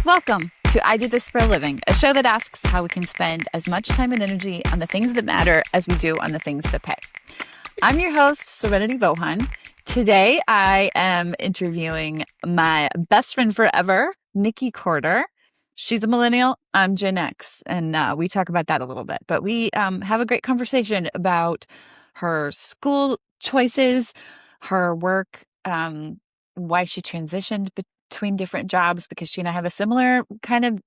Welcome to I Do This for a Living, a show that asks how we can spend as much time and energy on the things that matter as we do on the things that pay. I'm your host, Serenity Bohan. Today, I am interviewing my best friend forever, Nikki Corder. She's a millennial. I'm Gen X, and we talk about that a little bit. But we have a great conversation about her school choices, her work, why she transitioned between different jobs, because she and I have a similar kind of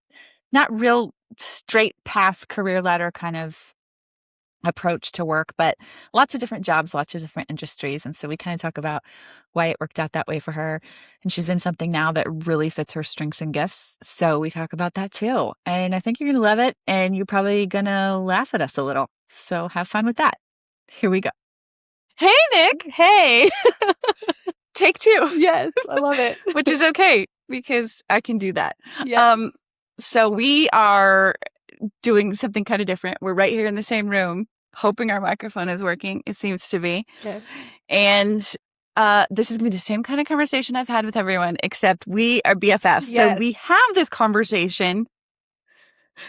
not real straight path career ladder kind of approach to work, but lots of different jobs, lots of different industries. And so we kind of talk about why it worked out that way for her. And she's in something now that really fits her strengths and gifts. So we talk about that too. And I think you're going to love it. And you're probably going to laugh at us a little. So have fun with that. Here we go. Hey, Nick. Hey. Take two. Yes, I love it. Which is okay because I can do that. Yes. So we are doing something kind of different. We're right here in the same room, hoping our microphone is working. It seems to be. Okay. And this is going to be the same kind of conversation I've had with everyone, except we are BFFs. Yes. So we have this conversation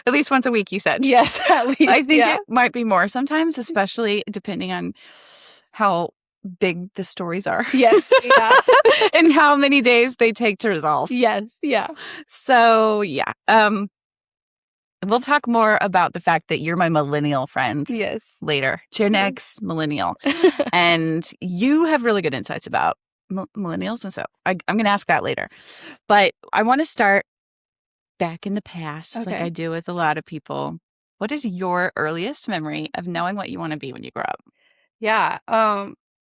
at least once a week, you said. Yes, at least. I think it might be more sometimes, especially depending on how big the stories are. Yes. Yeah. And how many days they take to resolve. Yes. Yeah. So, yeah. We'll talk more about the fact that you're my millennial friend Yes. later. Gen X, millennial. And you have really good insights about millennials. And so I'm going to ask that later. But I want to start back in the past, like I do with a lot of people. What is your earliest memory of knowing what you want to be when you grow up? Yeah.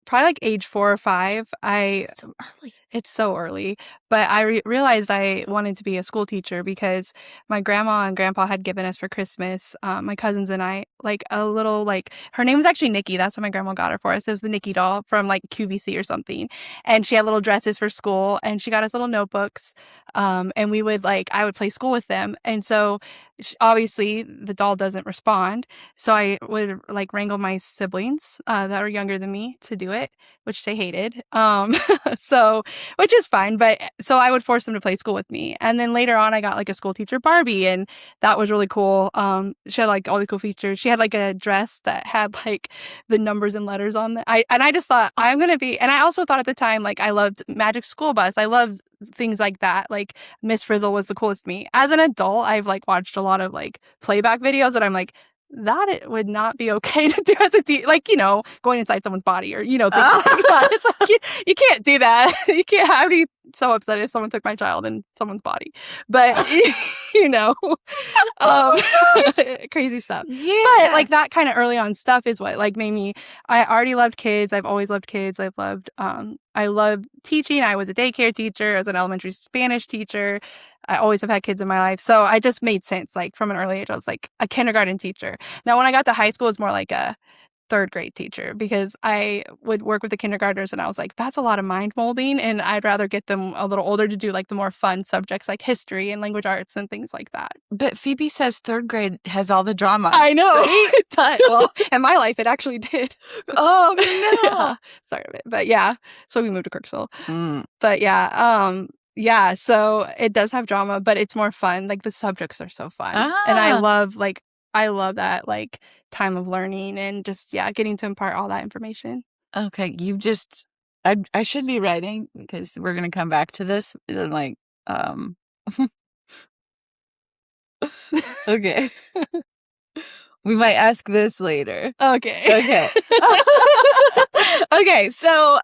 Probably like age 4 or 5. So early. It's so early, but I realized I wanted to be a school teacher because my grandma and grandpa had given us for Christmas, my cousins and I, like a little, like, her name was actually Nikki. That's what my grandma got her for us. It was the Nikki doll from like QVC or something. And she had little dresses for school and she got us little notebooks. And we would I would play school with them. And so obviously the doll doesn't respond. So I would wrangle my siblings, that were younger than me to do it, which they hated. Which is fine. But so I would force them to play school with me. And then later on, I got a school teacher Barbie, and that was really cool. She had all the cool features. She had a dress that had the numbers and letters on it. I just thought I'm going to be, and I also thought at the time, I loved Magic School Bus. I loved things like that. Miss Frizzle was the coolest to me. As an adult, I've watched a lot of playback videos and I'm that it would not be okay to do as a going inside someone's body or, things like that. It's you can't do that. You can't. I'd be so upset if someone took my child in someone's body. But, crazy stuff. Yeah. But that kind of early on stuff is what made me, I already loved kids. I've always loved kids. I loved teaching. I was a daycare teacher. I was an elementary Spanish teacher. I always have had kids in my life. So I just made sense. From an early age, I was a kindergarten teacher. Now, when I got to high school, it's more like a third grade teacher because I would work with the kindergartners and I was that's a lot of mind molding. And I'd rather get them a little older to do the more fun subjects like history and language arts and things like that. But Phoebe says third grade has all the drama. I know. It does. Well, in my life, it actually did. Oh, no. Yeah. Sorry of it. But yeah. So we moved to Kirksville. But yeah. Yeah, so it does have drama, but it's more fun. The subjects are so fun. And I love that time of learning and just getting to impart all that information. Okay, I should be writing because we're going to come back to this okay. We might ask this later. Okay. Okay, so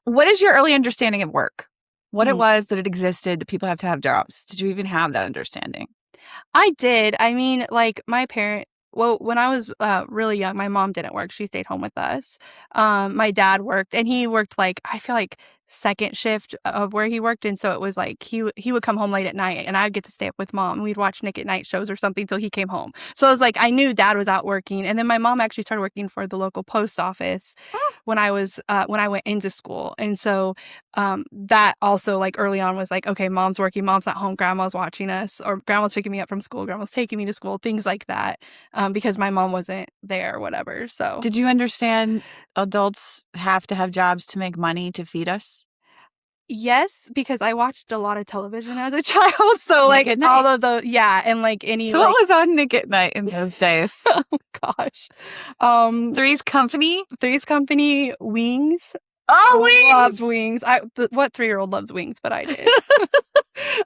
what is your early understanding of work? What it was, that it existed, that people have to have jobs? Did you even have that understanding? I did. I mean, when I was really young, my mom didn't work. She stayed home with us. My dad worked, and he worked I feel second shift of where he worked, and so it was he would come home late at night, and I'd get to stay up with mom, and we'd watch Nick at Night shows or something till he came home. So it was I knew dad was out working, and then my mom actually started working for the local post office when I went into school, and so that also early on was okay, mom's working, mom's not home, grandma's watching us, or grandma's picking me up from school, grandma's taking me to school, things like that, because my mom wasn't there or whatever. So did you understand adults have to have jobs to make money to feed us? Yes, because I watched a lot of television as a child. So Nick like at all Night. of the and like any So like what was on Nick at Night in those days? oh gosh. Three's Company? Three's Company, Wings. Oh, Loved Wings! Wings. What 3-year-old loves Wings? But I did.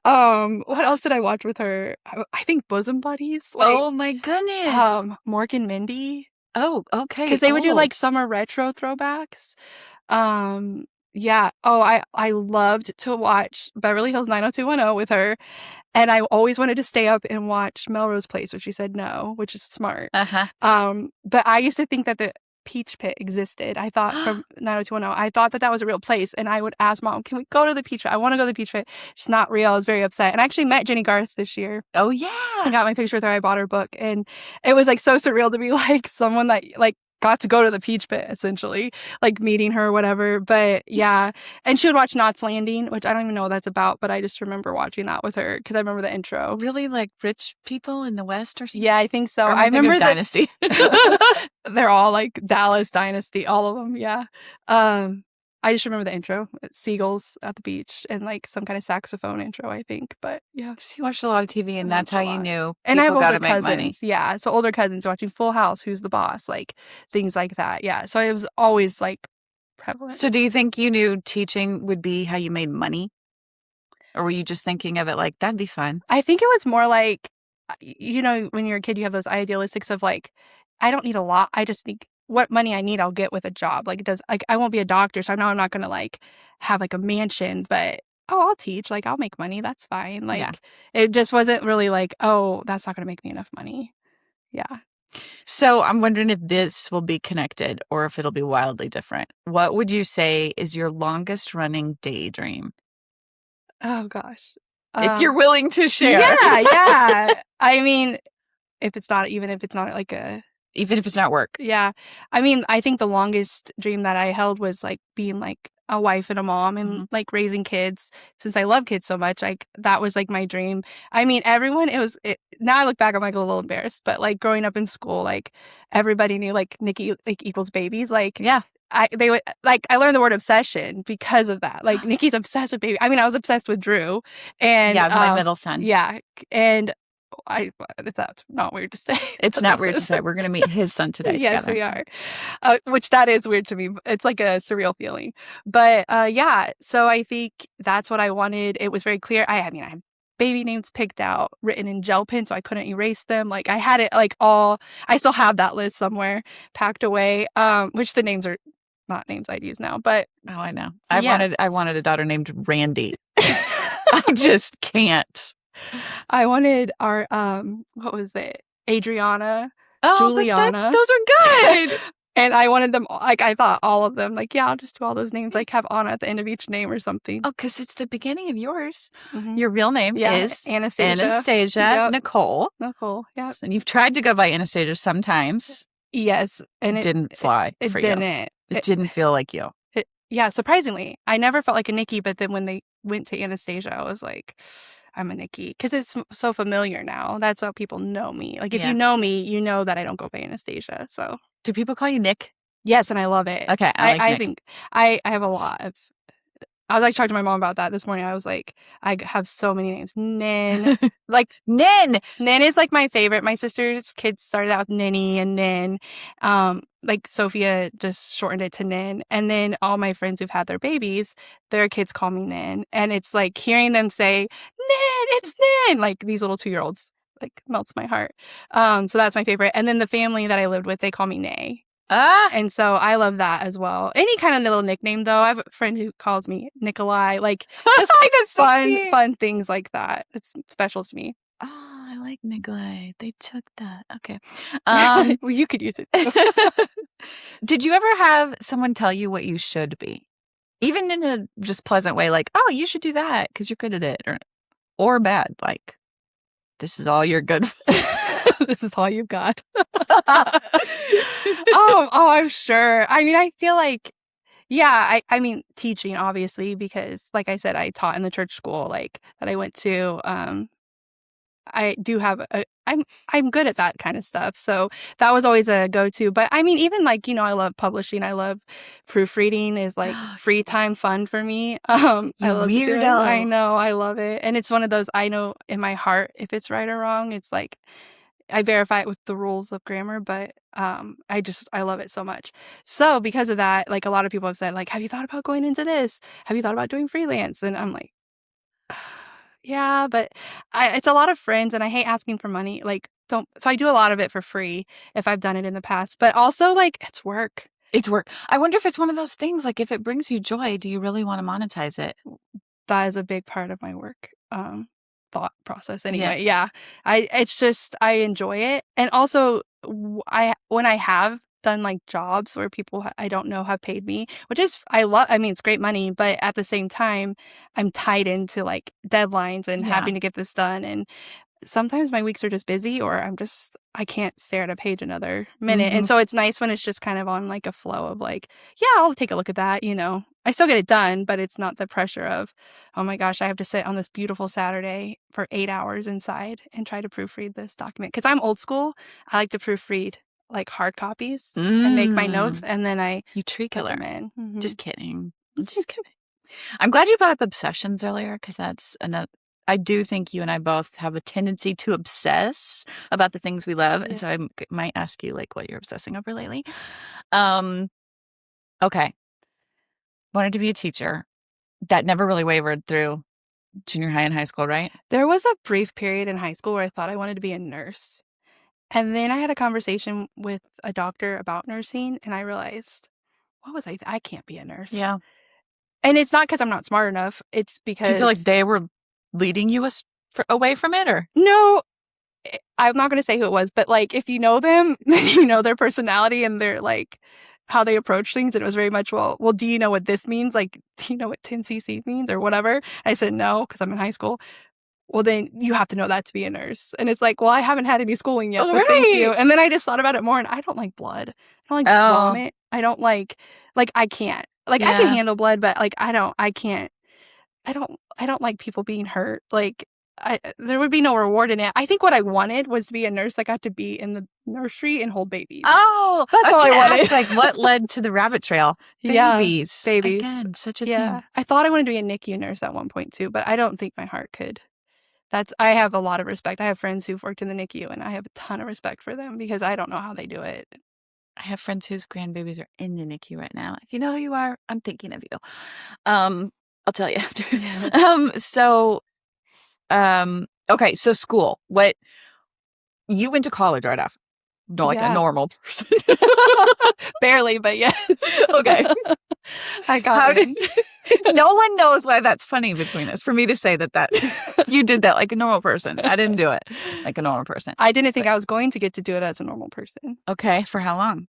What else did I watch with her? I think Bosom Buddies. Like, Oh my goodness. Mork and Mindy. Oh, okay. Because they would do like old. summer retro throwbacks. Yeah. Oh, I loved to watch Beverly Hills 90210 with her. And I always wanted to stay up and watch Melrose Place, which she said no, which is smart. But I used to think that the Peach Pit existed. I thought from 90210, I thought that was a real place. And I would ask Mom, can we go to the Peach Pit? I want to go to the Peach Pit. It's not real. I was very upset. And I actually met Jenny Garth this year. Oh, yeah. I got my picture with her. I bought her book. And it was like so surreal to be like someone that like got to go to the Peach Pit, essentially, like meeting her or whatever. But yeah. And she would watch Knots Landing, which I don't even know what that's about, but I just remember watching that with her because I remember the intro. Really, like rich people in the West or something? Yeah, I think so. Or I remember Dynasty. They're all like Dallas Dynasty, all of them. Yeah. I just remember the intro, seagulls at the beach and like some kind of saxophone intro, I think. But yeah. So you watched a lot of TV and that's how you knew and I have people older gotta make cousins. money. Yeah. So older cousins watching Full House, Who's the Boss, like things like that. Yeah. So it was always like prevalent. So do you think you knew teaching would be how you made money? Or were you just thinking of it like, that'd be fun? I think it was more like, you know, when you're a kid, you have those idealistics of like, I don't need a lot. I just need what money I need, I'll get with a job. Like it does, like I won't be a doctor. So I know I'm not going to like have like a mansion, but I'll teach. Like I'll make money. That's fine. Like it just wasn't really like, oh, that's not going to make me enough money. Yeah. So I'm wondering if this will be connected or if it'll be wildly different. What would you say is your longest running daydream? Oh gosh. If you're willing to share. Yeah. I mean, even if it's not like even if it's not work. Yeah. I mean, I think the longest dream that I held was like being like a wife and a mom and like raising kids. Since I love kids so much, like that was like my dream. I mean, everyone, now I look back, I'm like a little embarrassed, but like growing up in school, like everybody knew like Nikki like equals babies. Like, yeah. I learned the word obsession because of that. Like Nikki's obsessed with baby. I mean, I was obsessed with Drew and my middle son. Yeah. And if that's not weird to say. It's not weird to say. We're going to meet his son today. Yes, we are. Which that is weird to me. It's like a surreal feeling. But yeah, so I think that's what I wanted. It was very clear. I have baby names picked out, written in gel pen, so I couldn't erase them. Like I had it like all. I still have that list somewhere packed away. Which the names are not names I'd use now, but I know. I wanted a daughter named Randy. I just can't. I wanted our what was it? Adriana, oh, Juliana. Those are good. And I wanted them like I thought all of them like I'll just do all those names like have Anna at the end of each name or something. Oh, because it's the beginning of yours. Your real name is Anastasia yep. Nicole. Yes. And you've tried to go by Anastasia sometimes. Yes, and it didn't fly. It for didn't. You. It didn't feel like you. Yeah, surprisingly, I never felt like a Nikki. But then when they went to Anastasia, I was like, I'm a Nikki because it's so familiar now. That's how people know me. Like if you know me, you know that I don't go by Anastasia. So do people call you Nick? Yes, and I love it. Okay, I think I have a lot of. I was like talking to my mom about that this morning. I was like, I have so many names. Nin. Like Nin. Nin is like my favorite. My sister's kids started out with Ninny and Nin. Like Sophia just shortened it to Nin. And then all my friends who've had their babies, their kids call me Nin. And it's like hearing them say, Nin, it's Nin. Like these little 2-year-olds, like melts my heart. So that's my favorite. And then the family that I lived with, they call me Nay. And so I love that as well. Any kind of little nickname though. I have a friend who calls me Nikolai. Like just like fun things like that. It's special to me. Oh, I like Nikolai. They took that. Okay. Well, you could use it. Did you ever have someone tell you what you should be? Even in a just pleasant way, like, oh, you should do that because you're good at it, or bad, like, this is all you're good for. This is all you've got. I'm sure. I mean, I feel like, yeah, I mean, teaching, obviously, because like I said, I taught in the church school, like that I went to. I do have I'm good at that kind of stuff. So that was always a go-to. But I mean, even like, I love publishing. I love proofreading is like free time fun for me. I You love to do it. I weirdo. know. I love it. And it's one of those, I know in my heart if it's right or wrong. It's like I verify it with the rules of grammar, but I love it so much. So because of that, like a lot of people have said, like, have you thought about going into this? Have you thought about doing freelance? And I'm like, yeah, but it's a lot of friends and I hate asking for money. Like, so I do a lot of it for free if I've done it in the past, but also like it's work. It's work. I wonder if it's one of those things, like if it brings you joy, do you really want to monetize it? That is a big part of my work thought process anyway. Yeah. It's just I enjoy it. And also when I have done like jobs where people I don't know have paid me, which is I mean it's great money, but at the same time I'm tied into like deadlines and having to get this done, and sometimes my weeks are just busy or I can't stare at a page another minute. And so it's nice when it's just kind of on like a flow of like, yeah, I'll take a look at that, I still get it done, but it's not the pressure of, oh my gosh, I have to sit on this beautiful Saturday for 8 hours inside and try to proofread this document. Because I'm old school. I like to proofread like hard copies and make my notes, and then You tree killer. put them in. Just kidding. I'm just kidding. I'm glad you brought up obsessions earlier, because that's another. I do think you and I both have a tendency to obsess about the things we love. And so I might ask you like what you're obsessing over lately. Okay. Wanted to be a teacher. That never really wavered through junior high and high school, right? There was a brief period in high school where I thought I wanted to be a nurse. And then I had a conversation with a doctor about nursing, and I realized, what was I can't be a nurse. Yeah. And it's not because I'm not smart enough. It's because... Do you feel like they were leading you away from it, or? No, I'm not going to say who it was, but like if you know them, you know their personality and their like how they approach things. And it was very much, well, do you know what this means? Like, do you know what 10cc means or whatever? I said no, because I'm in high school. Well, then you have to know that to be a nurse. And it's like, well, I haven't had any schooling yet, but thank you. And then I just thought about it more, and I don't like blood. I don't like vomit. I don't like I can't. Like, I can handle blood, but like, I can't. I don't like people being hurt. Like, there would be no reward in it. I think what I wanted was to be a nurse that got to be in the nursery and hold babies. Oh, that's all I wanted. Like what led to the rabbit trail? Babies. Yeah, babies. Again, such a thing. I thought I wanted to be a Nikki nurse at one point too, but I don't think my heart could. I have a lot of respect. I have friends who've worked in the NICU, and I have a ton of respect for them because I don't know how they do it. I have friends whose grandbabies are in the NICU right now. If you know who you are, I'm thinking of you. I'll tell you after. Okay, so school. What you went to college right after? No, like a normal person. Barely, but yes. Okay. I got it. No one knows why that's funny between us. For me to say that you did that like a normal person. I didn't do it like a normal person. I didn't think I was going to get to do it as a normal person. Okay. For how long?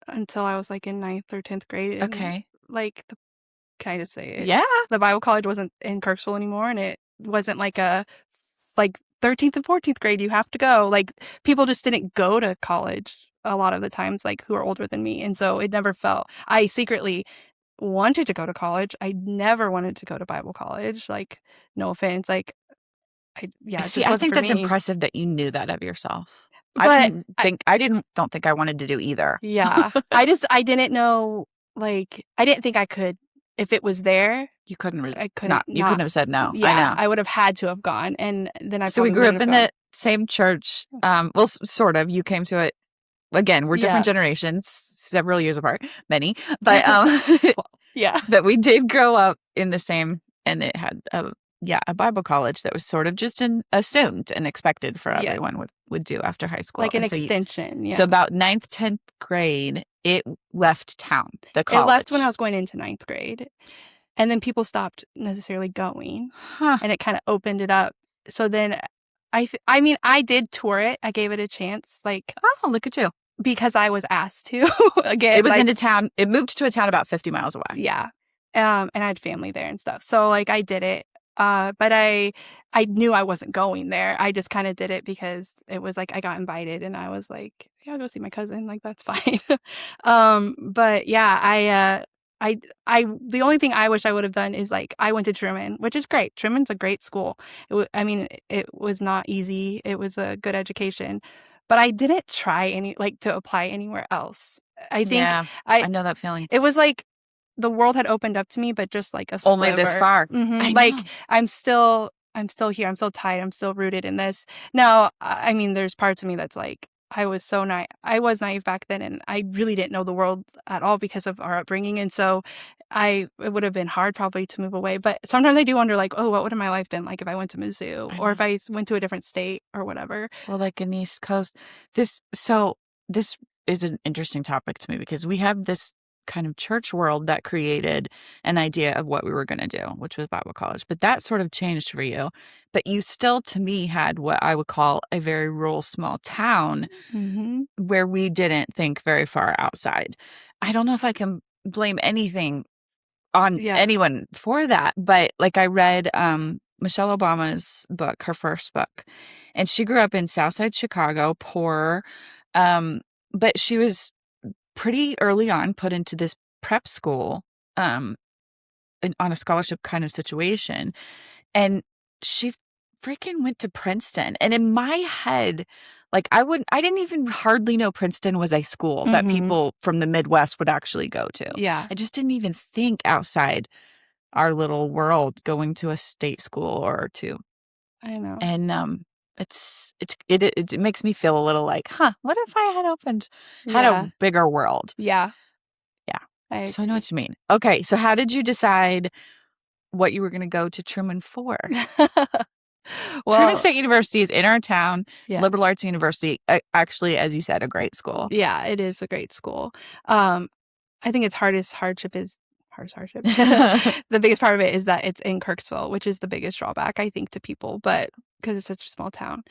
Until I was like in 9th or 10th grade. Okay. Like, can I just say it? Yeah. The Bible college wasn't in Kirksville anymore, and it wasn't like a 13th and 14th grade you have to go. Like, people just didn't go to college a lot of the times, like, who are older than me. And so it never felt... I secretly wanted to go to college. I never wanted to go to Bible college. Like, no offense. Like, I think that's impressive that you knew that of yourself. But I don't think I wanted to do either. Yeah. I didn't know, like, I didn't think I could. If it was there, you couldn't. I couldn't. You couldn't have said no. Yeah, I know. I would have had to have gone, and then So we grew up in the same church. Well, sort of. You came to it. Again, we're different generations, several years apart, many, but But we did grow up in the same, and it had a Bible college that was sort of just assumed and expected for everyone would do after high school. Like an extension. So about 9th, 10th grade, it left town, the college. It left when I was going into 9th grade. And then people stopped necessarily going. And it kind of opened it up. So then, I mean, I did tour it. I gave it a chance. Like, oh, look at you. Because I was asked to. Again, it was into town. It moved to a town about 50 miles away. Yeah. And I had family there and stuff. So, like, I did it. But I knew I wasn't going there. I just kind of did it because it was like I got invited, and I was like, yeah, I'll go see my cousin. Like, that's fine. But yeah, the only thing I wish I would have done is like, I went to Truman, which is great. Truman's a great school. It was not easy. It was a good education, but I didn't try to apply anywhere else. I think Yeah, I know that feeling. it was like the world had opened up to me, but just like a Only this sliver. far. Mhm. I Like, know. I'm still here. I'm still tied. I'm still rooted in this. Now, I mean, there's parts of me that's like, I was naive back then, and I really didn't know the world at all because of our upbringing. And so it would have been hard probably to move away. But sometimes I do wonder, like, oh, what would have my life been like if I went to Mizzou or if I went to a different state or whatever? Well, like in the East Coast, this is an interesting topic to me because we have this kind of church world that created an idea of what we were going to do, which was Bible college. But that sort of changed for you. But you still, to me, had what I would call a very rural small town where we didn't think very far outside. I don't know if I can blame anything on anyone for that, but like I read Michelle Obama's book, her first book, and she grew up in Southside Chicago, poor, but she was pretty early on put into this prep school on a scholarship kind of situation, and she freaking went to Princeton. And in my head, like I didn't even hardly know Princeton was a school that people from the Midwest would actually go to. Yeah. I just didn't even think outside our little world going to a state school or two. I know. And it makes me feel a little like, what if I had a bigger world? Yeah. So I know what you mean. Okay, so how did you decide what you were going to go to Truman for? Truman State University is in our town, liberal arts university. Actually, as you said, a great school. Yeah, it is a great school. I think its hardest hardship. The biggest part of it is that it's in Kirksville, which is the biggest drawback, I think, to people, but because it's such a small town.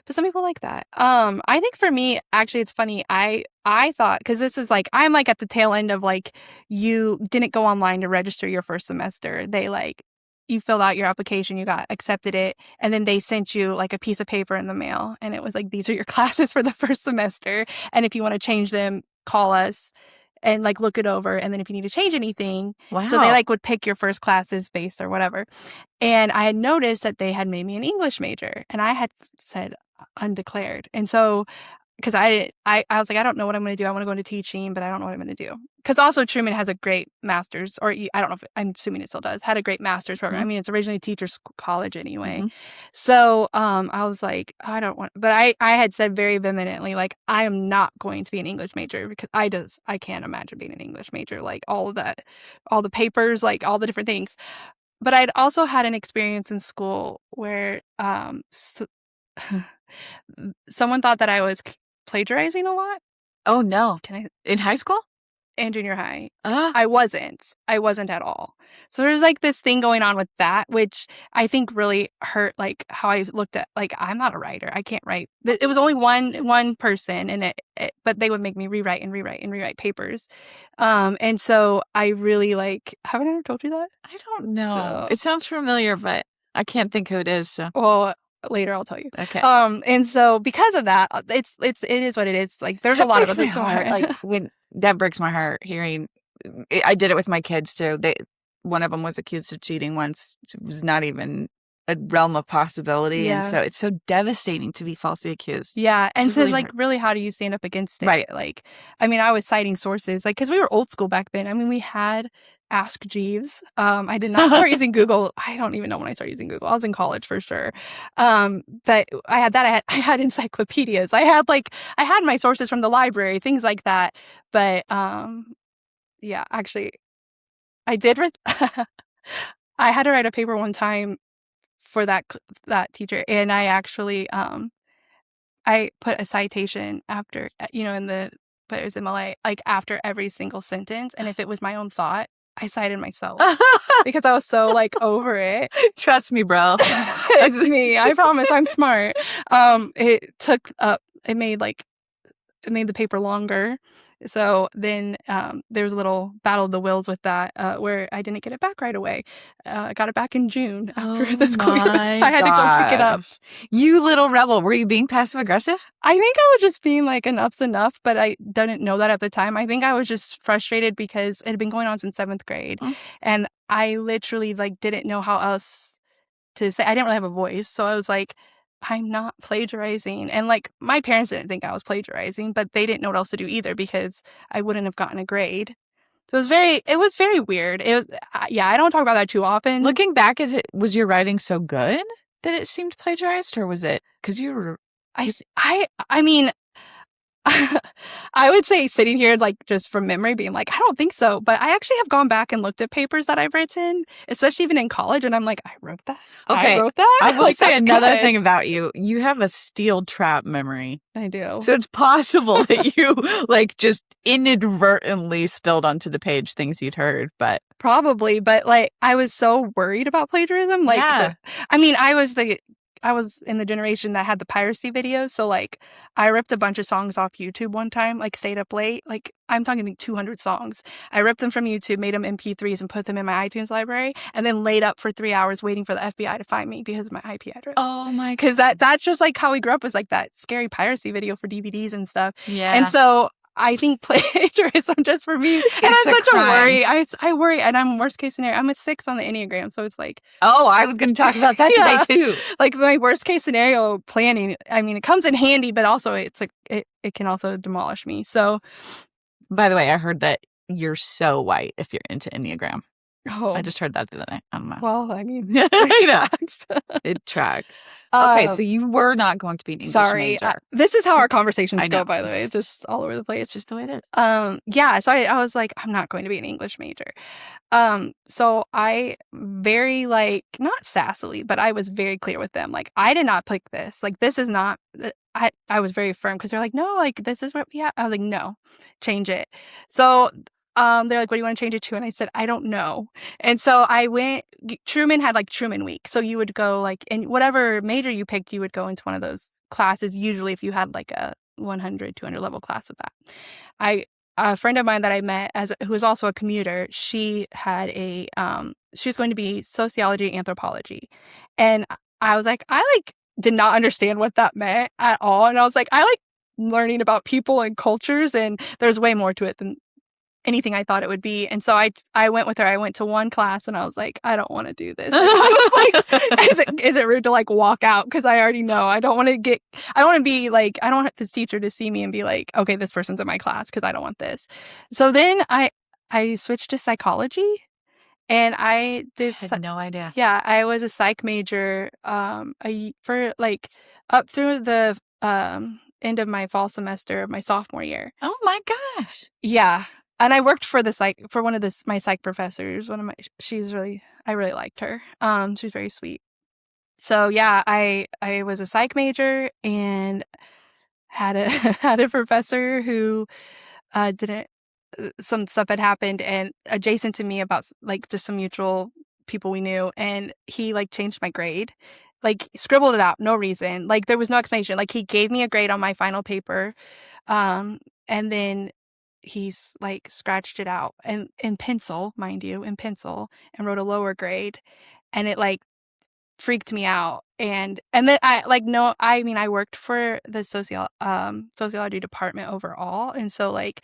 But some people like that. I think for me, actually, it's funny. I thought, because this is like, I'm like at the tail end of like, you didn't go online to register your first semester. You filled out your application, you got accepted it, and then they sent you like a piece of paper in the mail, and it was like, these are your classes for the first semester, and if you want to change them, call us and like look it over, and then if you need to change anything, so they like would pick your first classes based or whatever. And I had noticed that they had made me an English major, and I had said undeclared, and so because I was like, I don't know what I'm going to do. I want to go into teaching, but I don't know what I'm going to do. Because also Truman has a great master's, or I don't know if I'm assuming it still does, had a great master's program. I mean, it's originally teacher's college anyway. So I was like, I don't want, but I had said very vehemently, like, I am not going to be an English major because I can't imagine being an English major, like all of that, all the papers, like all the different things. But I'd also had an experience in school where someone thought that I was plagiarizing a lot. Oh no. In high school? And junior high. I wasn't at all. So there's like this thing going on with that, which I think really hurt like how I looked at, like, I'm not a writer. I can't write. It was only one person, and but they would make me rewrite papers. And so I really like, haven't I ever told you that? I don't know. It sounds familiar, but I can't think who it is. So. Well, later I'll tell you. Okay. And so because of that, it is what it is. Like, there's a lot of other like when that breaks my heart hearing. I did it with my kids too. One of them was accused of cheating once. It was not even a realm of possibility, and so it's so devastating to be falsely accused. Yeah, and so really really, how do you stand up against it? Right. Like, I mean, I was citing sources, like, because we were old school back then. I mean, we had Ask Jeeves. I did not start using Google. I don't even know when I started using Google. I was in college for sure. But I had that. I had encyclopedias. I had my sources from the library, things like that. But yeah, actually, I did. I had to write a paper one time for that teacher, and I actually I put a citation after, but it was MLA, like after every single sentence, and if it was my own thought, I cited myself because I was so like over it. Trust me, bro. It's me. I promise. I'm smart. It made the paper longer, So then there was a little battle of the wills with that, where I didn't get it back right away. I got it back in June after the school year was. I had to go pick it up. You little rebel. Were you being passive aggressive? I think I was just being like enough's enough, but I didn't know that at the time. I think I was just frustrated because it had been going on since 7th grade. And I literally like didn't know how else to say. I didn't really have a voice. So I was like, I'm not plagiarizing. And like my parents didn't think I was plagiarizing, but they didn't know what else to do either because I wouldn't have gotten a grade. So it was very weird. I don't talk about that too often. Looking back, was your writing so good that it seemed plagiarized, or was it because you were? I mean, I would say sitting here, like, just from memory, being like, I don't think so. But I actually have gone back and looked at papers that I've written, especially even in college. And I'm like, I wrote that. Okay. I wrote that. I will like, say another good. thing about you. You have a steel trap memory. I do. So it's possible that you like just inadvertently spilled onto the page things you'd heard, but probably. But like, I was so worried about plagiarism. Like, I was in the generation that had the piracy videos. So like I ripped a bunch of songs off YouTube one time, like stayed up late. Like I'm talking like 200 songs. I ripped them from YouTube, made them MP3s and put them in my iTunes library, and then laid up for 3 hours waiting for the FBI to find me because of my IP address. Oh my god. Because that's just like how we grew up, was like that scary piracy video for DVDs and stuff. Yeah. And so I think plagiarism just for me, and I'm such a worry. I worry, and I'm worst case scenario. I'm a 6 on the Enneagram, so it's like, oh, I was going to talk about that today too. Like my worst case scenario planning. I mean, it comes in handy, but also it's like it can also demolish me. So, by the way, I heard that you're so white if you're into Enneagram. Oh, I just heard that the other night. I don't know. Well, I mean, it tracks. Okay, so you were not going to be an English major. This is how our conversations go, by the way. It's just all over the place. It's just the way it is. Yeah, so I was like, I'm not going to be an English major. So I very, like, not sassily, but I was very clear with them. Like, I did not pick this. Like, this is not, I was very firm because they're like, no, like, this is what we have. I was like, no, change it. So they're like, what do you want to change it to? And I said, I don't know. And so I went, Truman had like Truman Week. So you would go like, in whatever major you picked, you would go into one of those classes. Usually if you had like a 100, 200 level class of that. A friend of mine that I met who was also a commuter, she had she was going to be sociology, anthropology. And I was like, I like did not understand what that meant at all. And I was like, I like learning about people and cultures, and there's way more to it than anything I thought it would be. And so I went with her. I went to one class and I was like, I don't want to do this. Like, I was like, is it rude to like walk out? Because I already know I don't want to be like, I don't want this teacher to see me and be like, okay, this person's in my class, because I don't want this. So then I switched to psychology, and I had no idea. Yeah, I was a psych major for like up through the end of my fall semester of my sophomore year. Oh my gosh. Yeah. And I worked for one of my psych professors. I really liked her. She's very sweet. So yeah, I was a psych major and had a professor who didn't, some stuff had happened and adjacent to me about like just some mutual people we knew, and he like changed my grade, like scribbled it out, no reason, like there was no explanation. Like he gave me a grade on my final paper, and then he's like scratched it out and in pencil, mind you, and wrote a lower grade, and it like freaked me out. And then I worked for the sociology department overall, and so like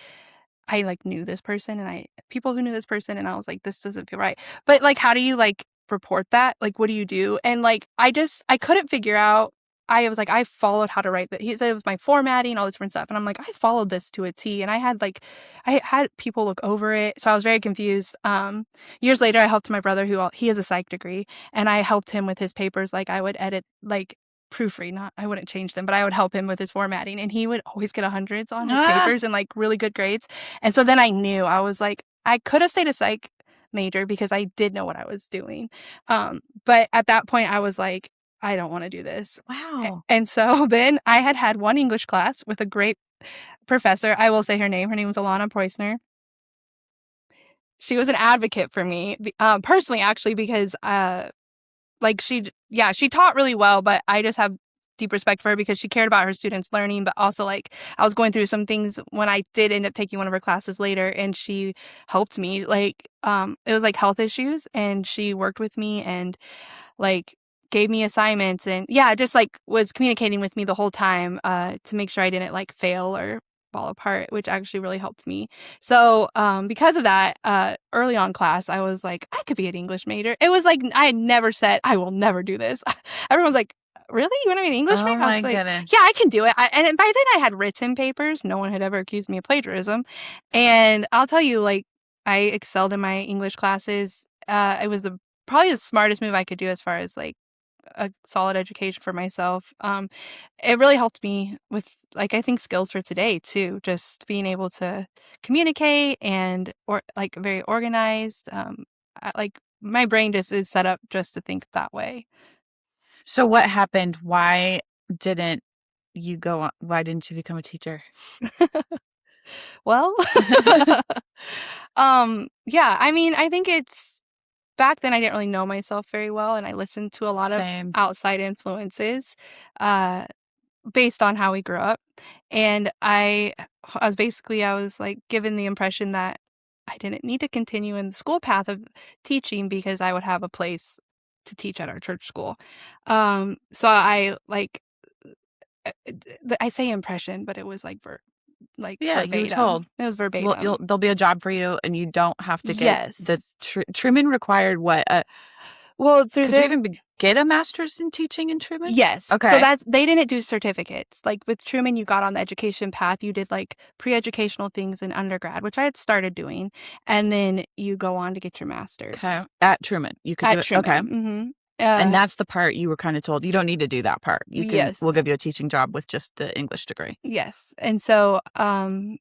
I like knew this person and people who knew this person, and I was like, this doesn't feel right. But like, how do you like report that? Like, what do you do? And like, I couldn't figure out. I was like, I followed how to write that. He said it was my formatting, all this different stuff. And I'm like, I followed this to a T. And I had people look over it. So I was very confused. Years later, I helped my brother he has a psych degree, and I helped him with his papers. Like I would edit, like proofread, I wouldn't change them, but I would help him with his formatting, and he would always get 100s on his papers and like really good grades. And so then I knew, I was like, I could have stayed a psych major because I did know what I was doing. But at that point I was like, I don't want to do this. Wow. And so then I had one English class with a great professor. I will say her name. Her name was Alana Preusner. She was an advocate for me, personally, actually, because she taught really well, but I just have deep respect for her because she cared about her students learning, but also like I was going through some things when I did end up taking one of her classes later, and she helped me. Like it was like health issues, and she worked with me and like gave me assignments, and yeah, just like was communicating with me the whole time to make sure I didn't like fail or fall apart, which actually really helped me. So because of that, early on class I was like, I could be an English major. It was like I had never said I will never do this. Everyone's like, really, you want to be an English major? I was like, goodness. yeah, I can do it. And by then I had written papers. No one had ever accused me of plagiarism, and I'll tell you, like, I excelled in my English classes. It was probably the smartest move I could do as far as like a solid education for myself. It really helped me with like I think skills for today too, just being able to communicate and or like very organized. Like my brain just is set up just to think that way. So what happened? Why didn't you go on? Why didn't you become a teacher? Well, yeah, I mean, I think it's back then I didn't really know myself very well, and I listened to a lot of Same. outside influences uh, based on how we grew up. And I was like given the impression that I didn't need to continue in the school path of teaching because I would have a place to teach at our church school. So I like I say impression, but it was like Yeah, you were verbatim. told. It was Well, verbatim. there'll be a job for you, and you don't have to get the Yes. Truman required what? Well, through Could you their even get a master's in teaching in Truman? yes. So Okay. they didn't do certificates. Like with Truman, you got on the education path. You did like pre-educational things in undergrad, which I had started doing, and then you go on to get your master's. Okay. At Truman, you could do At it. Truman. Okay. Mm-hmm. And that's the part you were kind of told you don't need to do that part. Yes. We'll give you a teaching job with just the English degree. Yes. And so,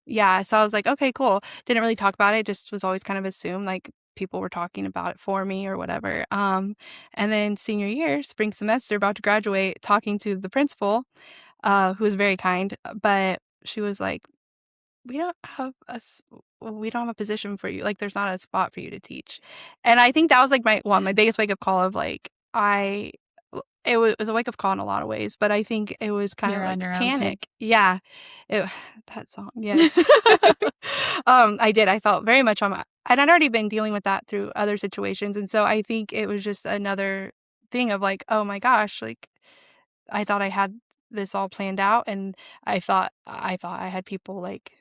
yeah, so I was like, okay, cool. Didn't really talk about it, just was always kind of assumed like people were talking about it for me or whatever. And then senior year, spring semester, about to graduate, talking to the principal, who was very kind, but she was like, we don't have we don't have a position for you. Like, there's not a spot for you to teach. And I think that was like my biggest wake up call of like, it was a wake up call in a lot of ways, but I think it was kind of You're like on your own, kid. panic. Yeah. That song. Yes. I did. I felt very much and I'd already been dealing with that through other situations. And so I think it was just another thing of like, oh my gosh, like I thought I had this all planned out, and I thought I had people like,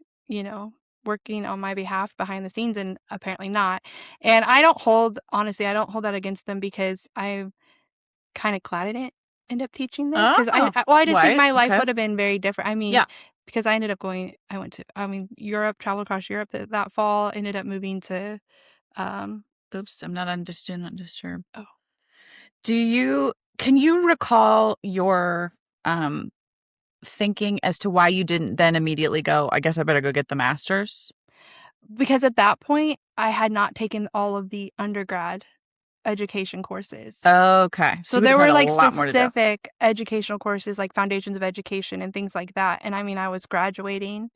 working on my behalf behind the scenes, and apparently not. And honestly, I don't hold that against them because I'm kind of glad I didn't end up teaching there because Oh, I just think why? my life Okay. would have been very different. I mean, Yeah. because I went to, Europe, traveled across Europe that fall, ended up moving to, Oops, I'm not understood. Not disturbed. oh, Can you recall your thinking as to why you didn't then immediately go, I guess I better go get the master's? because at that point I had not taken all of the undergrad education courses. Okay. So you there would've were had a like lot more to do. specific educational courses like foundations of education and things like that. And I was graduating.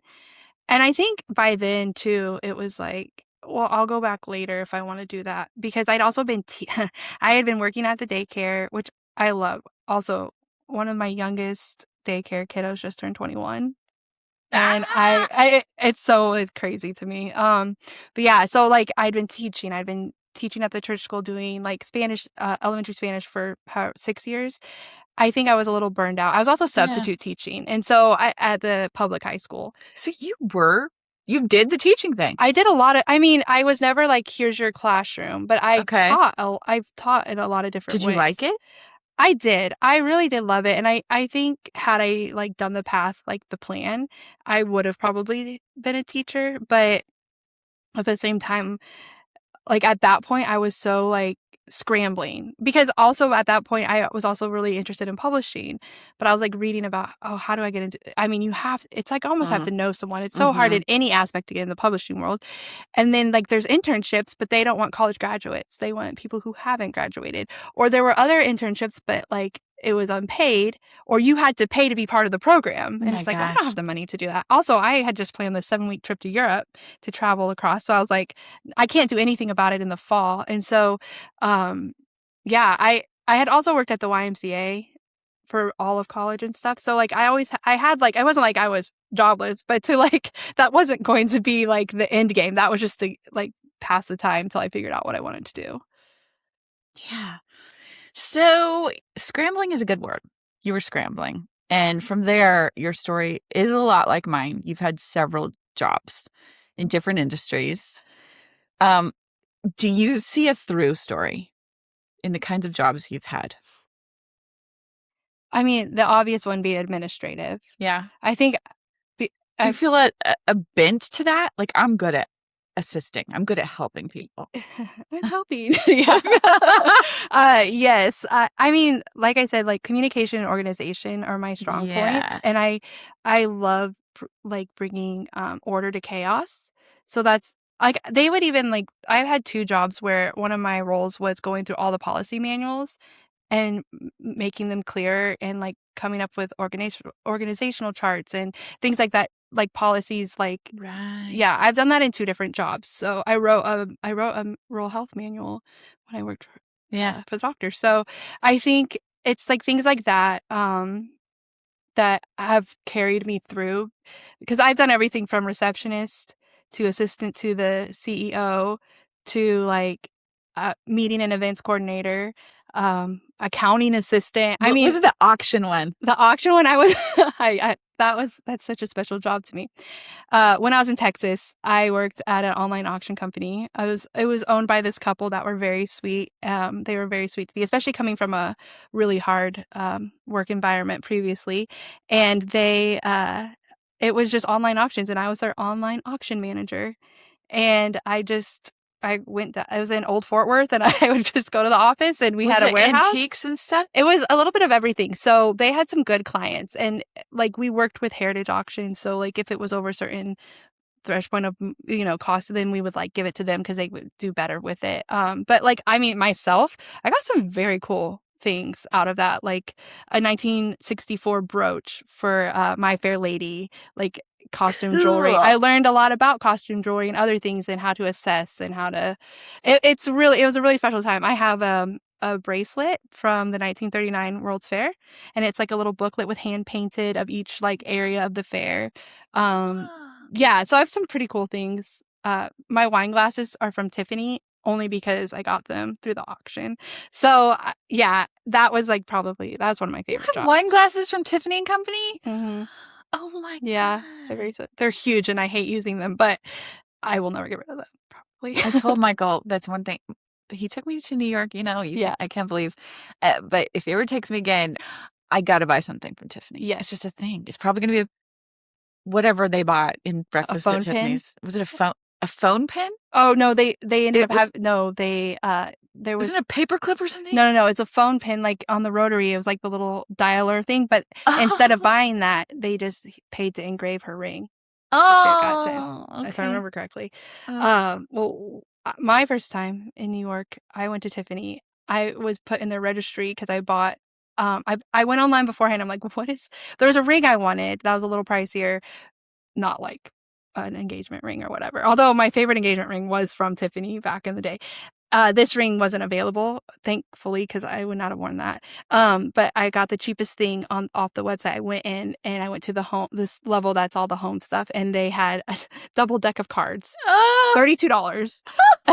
And I think by then too, it was like, well, I'll go back later if I want to do that because I'd also been, I had been working at the daycare, which I love. Also, one of my youngest daycare kiddos just turned 21. And it's crazy to me. But yeah, so like I'd been teaching at the church school doing like Spanish, elementary Spanish for 6 years. I think I was a little burned out. I was also substitute teaching. And so at the public high school. So you did the teaching thing. I did I was never like, here's your classroom, but I've taught in a lot of different ways. Did you like it? I did. I really did love it. And I think had I like done the path, like the plan, I would have probably been a teacher. But at the same time, like at that point, I was so like scrambling because also at that point, I was also really interested in publishing, but I was like reading about, oh, how do I get into, it's like almost have to know someone. It's so hard in any aspect to get in the publishing world. And then like there's internships, but they don't want college graduates. They want people who haven't graduated. Or there were other internships, but like it was unpaid, or you had to pay to be part of the program. And it's like, I don't have the money to do that. Also, I had just planned this 7-week trip to Europe to travel across. So I was like, I can't do anything about it in the fall. And so, yeah, I had also worked at the YMCA for all of college and stuff. So like I had like, I wasn't like I was jobless, but to like, that wasn't going to be like the end game. That was just to like pass the time till I figured out what I wanted to do. Yeah. So scrambling is a good word. You were scrambling. And from there, your story is a lot like mine. You've had several jobs in different industries. Do you see a through story in the kinds of jobs you've had? I mean, the obvious one being administrative. Yeah. I think. Do you feel a bent to that? Like, I'm good at assisting. I'm good at helping people. I'm helping. Yeah. Yes. I mean, like I said, like communication and organization are my strong points, and I love like bringing order to chaos. So that's like they would even like I've had 2 jobs where one of my roles was going through all the policy manuals and making them clear and like coming up with organizational charts and things like that, like policies, like Right. yeah, I've done that in 2 different jobs. So I wrote a rural health manual when I worked for the doctor. So I think it's like things like that that have carried me through, because I've done everything from receptionist to assistant to the CEO to like meeting and events coordinator, accounting assistant. I What mean, was the auction one? the auction one I was that's such a special job to me. When I was in Texas, I worked at an online auction company. It was owned by this couple that were very sweet. They were very sweet to me, especially coming from a really hard work environment previously. And it was just online auctions, and I was their online auction manager. And I was in Old Fort Worth, and I would just go to the office, and we had a warehouse. Antiques and stuff? It was a little bit of everything. So they had some good clients, and like we worked with heritage auctions. So like if it was over a certain threshold of cost, then we would like give it to them because they would do better with it. But like I mean myself, I got some very cool things out of that, like a 1964 brooch for My Fair Lady, like costume jewelry. I learned a lot about costume jewelry and other things and how to assess and how to. It was a really special time. I have a bracelet from the 1939 World's Fair, and it's like a little booklet with hand painted of each like area of the fair. Yeah, so I have some pretty cool things. My wine glasses are from Tiffany only because I got them through the auction. So yeah, that was like probably that was one of my favorite jobs. Wine glasses from Tiffany and Company? Mm-hmm. Oh my Yeah, God. they're huge, and I hate using them, but I will never get rid of them. Probably. I told Michael that's one thing. He took me to New York. Yeah. I can't believe. But if he ever takes me again, I got to buy something from Tiffany. Yeah, it's just a thing. It's probably going to be whatever they bought in breakfast at Tiffany's. Was it a phone pin? Oh no, they ended up having there was Wasn't it a paper clip or something? No, it's a phone pin like on the rotary. It was like the little dialer thing, but instead of buying that, they just paid to engrave her ring. Okay. If I remember correctly. Well, my first time in New York, I went to Tiffany. I was put in their registry because I bought. I went online beforehand. I'm like, there was a ring I wanted that was a little pricier, not like an engagement ring or whatever. Although my favorite engagement ring was from Tiffany back in the day. This ring wasn't available, thankfully, because I would not have worn that. But I got the cheapest thing off the website. I went in and I went to this level that's all the home stuff, and they had a double deck of cards, $32.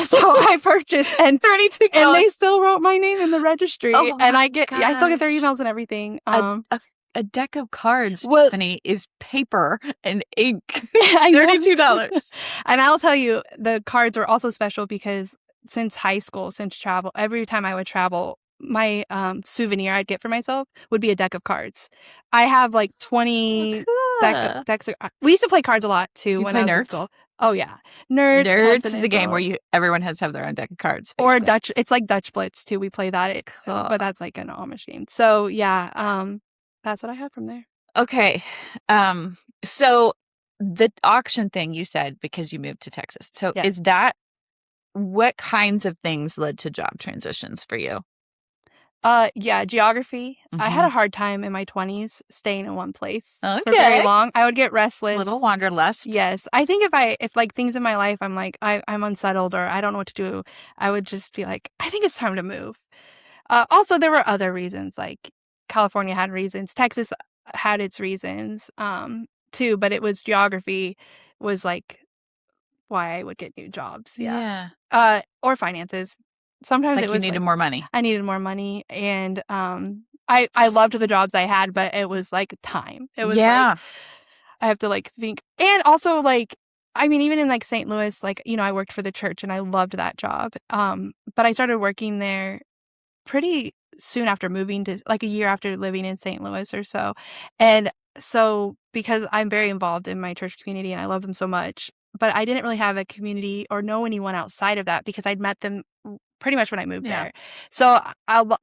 So I purchased, and $32, and they still wrote my name in the regry, and I still get their emails and everything. A deck of cards, Tiffany, is paper and ink. $32. And I'll tell you, the cards are also special because since high school, since travel, every time I would travel, my souvenir I'd get for myself would be a deck of cards. I have like 20 decks. We used to play cards a lot too when I was in school. Oh yeah, Nerds is a game where everyone has to have their own deck of cards. Basically. Or Dutch. It's like Dutch Blitz too. We play that, but that's like an Amish game. So yeah, that's what I have from there. Okay, so the auction thing you said because you moved to Texas. So is that what kinds of things led to job transitions for you? Yeah, geography. Mm-hmm. I had a hard time in my 20s staying in one place for very long. I would get restless. A little wanderlust. Yes. I think if like things in my life, I'm like, I'm unsettled or I don't know what to do, I would just be like, I think it's time to move. Also, there were other reasons like California had reasons. Texas had its reasons too, but it was geography was like why I would get new jobs. Yeah. Or finances. Sometimes Like it you was needed like more money. I needed more money, and I loved the jobs I had, but it was like time. It was like I have to like think, and also like I mean, even in like St. Louis, like I worked for the church and I loved that job. But I started working there pretty soon after moving to like a year after living in St. Louis or so. And so because I'm very involved in my church community and I love them so much, but I didn't really have a community or know anyone outside of that because I'd met them pretty much when I moved there. So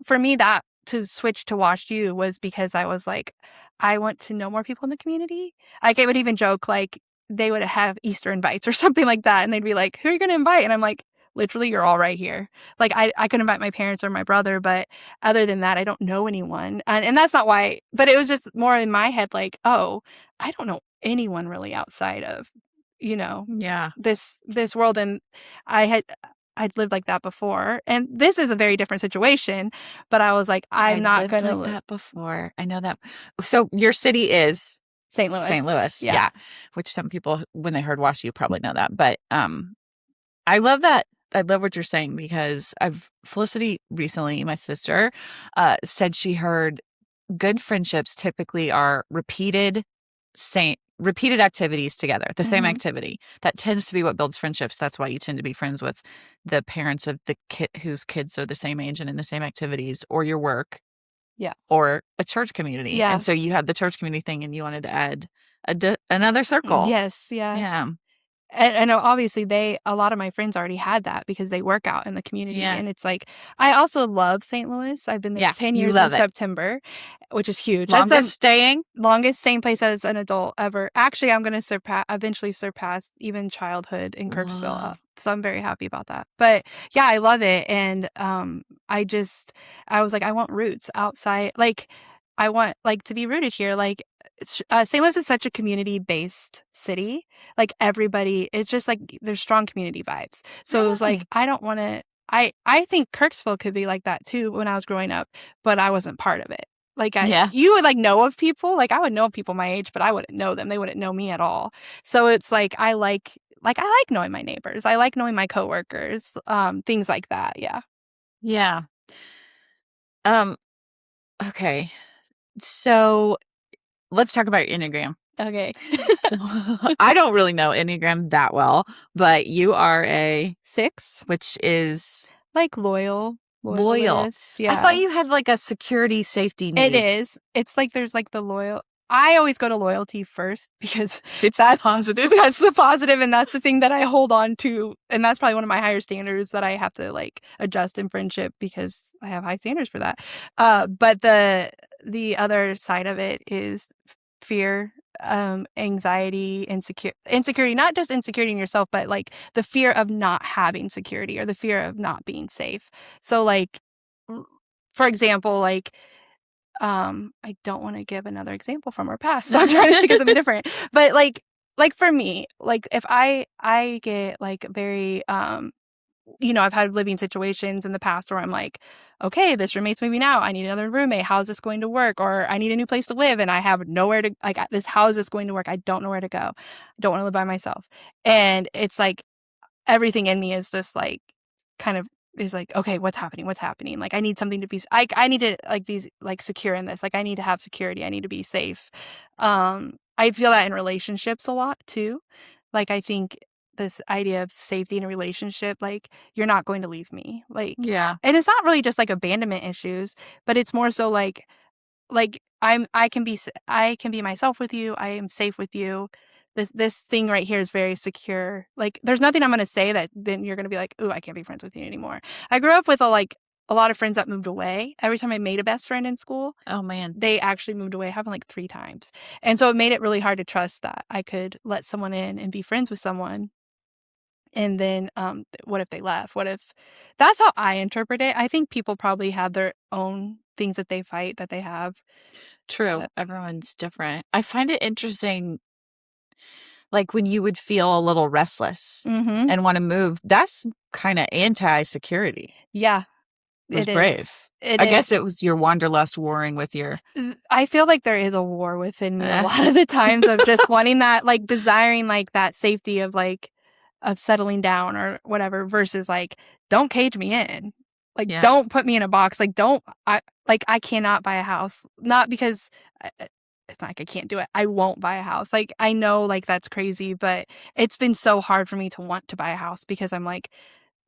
for me, that to switch to Watch You was because I was like, I want to know more people in the community. Like I would even joke like they would have Easter invites or something like that. And they'd be like, who are you going to invite? And I'm like, literally, you're all right here. Like I could invite my parents or my brother, but other than that, I don't know anyone. And that's not why, but it was just more in my head like, oh, I don't know anyone really outside of, this world. And I'd lived like that before. And this is a very different situation, but I was like, I'm not going to live that before. I know that. So your city is St. Louis. St. Louis. Yeah. Which some people, when they heard Wash U, probably know that. But I love that. I love what you're saying because Felicity recently, my sister, said she heard good friendships typically are repeated activities together, the same activity. That tends to be what builds friendships. That's why you tend to be friends with the parents of the kid whose kids are the same age and in the same activities, or your work, or a church community. Yeah. And so you had the church community thing, and you wanted to add another circle. Yes. Yeah. And obviously a lot of my friends already had that because they work out in the community. Yeah. And it's like, I also love St. Louis. I've been there 10 years in September, which is huge. Longest staying place as an adult ever. Actually, I'm going to eventually surpass even childhood in Kirksville. So I'm very happy about that. But yeah, I love it. And I was like, I want roots outside. Like, I want like to be rooted here. Like, St. Louis is such a community-based city. Like everybody, it's just like there's strong community vibes. So it was like, I don't want to. I think Kirksville could be like that too when I was growing up, but I wasn't part of it. Like you would like know of people. Like I would know people my age, but I wouldn't know them. They wouldn't know me at all. So it's like I like knowing my neighbors. I like knowing my coworkers. Things like that. Yeah. Yeah. Okay. So let's talk about your Enneagram. Okay. I don't really know Enneagram that well, but you are a 6, which is like loyal. Yeah. I thought you had like a security safety need. It is. It's like there's like the loyal. I always go to loyalty first because that's positive. That's the positive, and that's the thing that I hold on to, and that's probably one of my higher standards that I have to like adjust in friendship because I have high standards for that. But the other side of it is fear, anxiety, insecurity, not just insecurity in yourself, but like the fear of not having security or the fear of not being safe. So like, for example, like, I don't want to give another example from our past, so I'm trying to think of something different. But like for me, like if I get like very, I've had living situations in the past where I'm like, okay, this roommate's moving out. I need another roommate. How's this going to work? Or I need a new place to live and I have nowhere to, like, this, how is this going to work? I don't know where to go. I don't want to live by myself. And it's like everything in me is just like, kind of is like, okay, what's happening? Like, I need something to be, I need to like be like secure in this. Like, I need to have security. I need to be safe. I feel that in relationships a lot too. Like, I think this idea of safety in a relationship, like, you're not going to leave me. Like, yeah. And it's not really just like abandonment issues, but it's more so like I can be myself with you. I am safe with you. This thing right here is very secure. Like, there's nothing I'm going to say that then you're going to be like, ooh, I can't be friends with you anymore. I grew up with a lot of friends that moved away. Every time I made a best friend in school, oh man, they actually moved away. It happened like 3 times. And so it made it really hard to trust that I could let someone in and be friends with someone. And then what if they left? What if that's how I interpret it? I think people probably have their own things that they fight, that they have. True. Everyone's different. I find it interesting, like when you would feel a little restless and want to move, that's kind of anti-security. Yeah. It was brave. I guess it was your wanderlust warring with your... I feel like there is a war within me a lot of the times of just wanting that, like, desiring, like, that safety of, like, of settling down or whatever versus, like, don't cage me in. Like, don't put me in a box. Like, I cannot buy a house. Not because it's not like I can't do it. I won't buy a house. Like, I know, like, that's crazy, but it's been so hard for me to want to buy a house because I'm like,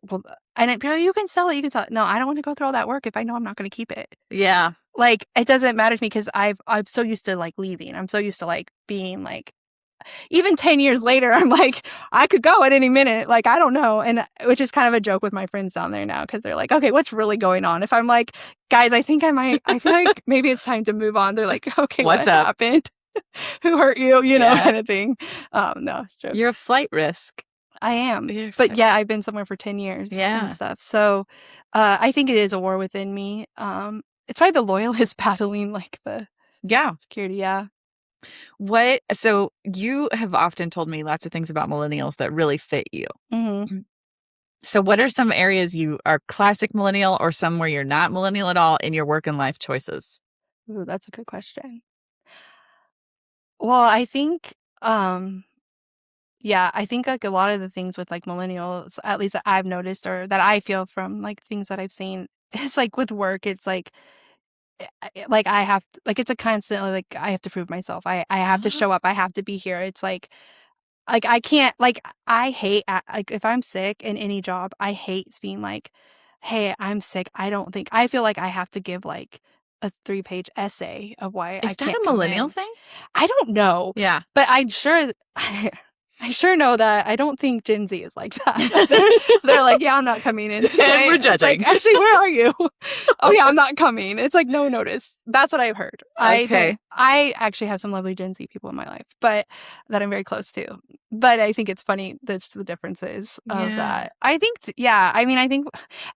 well, and you can sell it. You can sell it. No, I don't want to go through all that work if I know I'm not going to keep it. Yeah. Like, it doesn't matter to me because I'm so used to, like, leaving. I'm so used to, like, being, like, even 10 years later, I'm like, I could go at any minute. Like, I don't know. And which is kind of a joke with my friends down there now because they're like, okay, what's really going on? If I'm like, guys, I feel like maybe it's time to move on. They're like, okay, what happened? Who hurt you? You know, kind of thing. No, joke. You're a flight risk. I am. But yeah, I've been somewhere for 10 years and stuff. So I think it is a war within me. It's probably the loyalists battling, like, the security. Yeah. So you have often told me lots of things about millennials that really fit you. Mm-hmm. So what are some areas you are classic millennial or some where you're not millennial at all in your work and life choices? Ooh, that's a good question. Well, I think, I think, like, a lot of the things with, like, millennials, at least that I've noticed or that I feel from, like, things that I've seen, it's like with work, it's like, like, I have, like, it's a constant, like, I have to prove myself. I have to show up. I have to be here. It's like, I can't, like, I hate, like, if I'm sick in any job, I hate being like, hey, I'm sick. I feel like I have to give, like, a 3-page essay of why I can't come in. Is that a millennial thing? I don't know. Yeah. But I sure know that I don't think Gen Z is like that. They're like, yeah, I'm not coming in today. We're judging. Like, actually, where are you? Oh, yeah, I'm not coming. It's like, no notice. That's what I've heard. Okay. I actually have some lovely Gen Z people in my life, but that I'm very close to. But I think it's funny the differences of that. I think, I think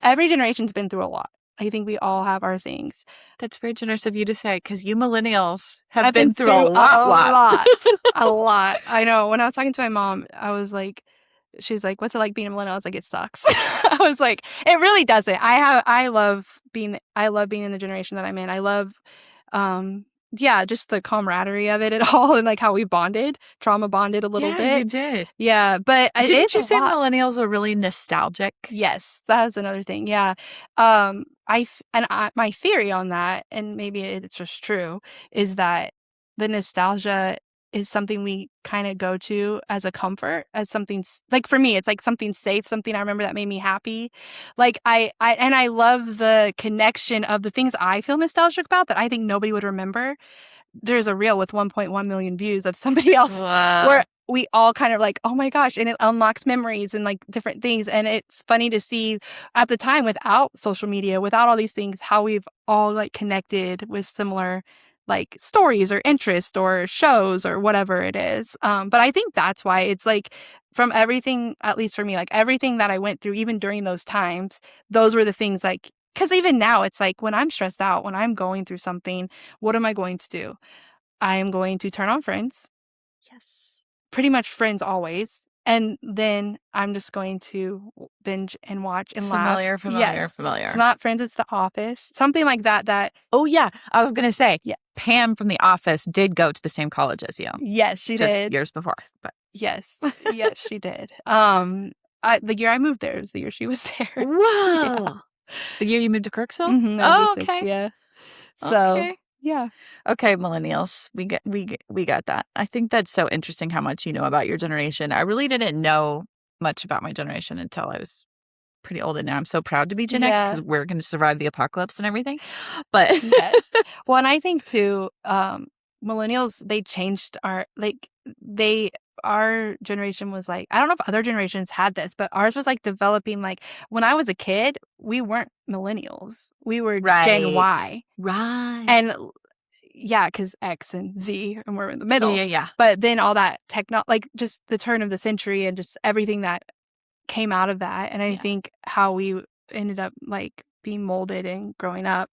every generation's been through a lot. I think we all have our things. That's very generous of you to say, because you millennials have been through a lot. A lot. I know. When I was talking to my mom, I was like, she's like, what's it like being a millennial? I was like, it sucks. I was like, it really doesn't. I love being in the generation that I'm in. I love, just the camaraderie of it all and, like, how we trauma bonded a little bit. Yeah, you did. Yeah, but didn't you say millennials are really nostalgic? Yes, that's another thing. Yeah. My theory on that, and maybe it's just true, is that the nostalgia is something we kind of go to as a comfort, as something, like, for me, it's like something safe, something I remember that made me happy. Like, I love the connection of the things I feel nostalgic about that I think nobody would remember. There's a reel with 1.1 million views of somebody else where we all kind of like, oh my gosh, and it unlocks memories and, like, different things. And it's funny to see at the time, without social media, without all these things, how we've all, like, connected with similar, like, stories or interests or shows or whatever it is. But I think that's why it's like, from everything, at least for me, like, everything that I went through, even during those times, those were the things, like, because even now it's like, when I'm stressed out, when I'm going through something, what am I going to do? I am going to turn on Friends. Yes. Pretty much Friends always. And then I'm just going to binge and watch and laugh. Familiar. It's not Friends, it's The Office. Something like that. Oh, yeah. I was going to say, yeah. Pam from The Office did go to the same college as you. Yes, she did. Just years before. But yes, she did. The year I moved there was the year she was there. Whoa. Yeah. The year you moved to Kirksville? Mm-hmm, oh, okay. Yeah. So, okay. Yeah. Okay, millennials. We got that. I think that's so interesting how much you know about your generation. I really didn't know much about my generation until I was pretty old, and now I'm so proud to be Gen X because we're going to survive the apocalypse and everything. But well, and I think too, millennials, they changed our generation was like, I don't know if other generations had this, but ours was like developing, like, when I was a kid, we weren't millennials. We were Gen Y. Right. And because X and Z, and we're in the middle. Yeah. But then all that like, just the turn of the century and just everything that came out of that. And I think how we ended up, like, being molded and growing up,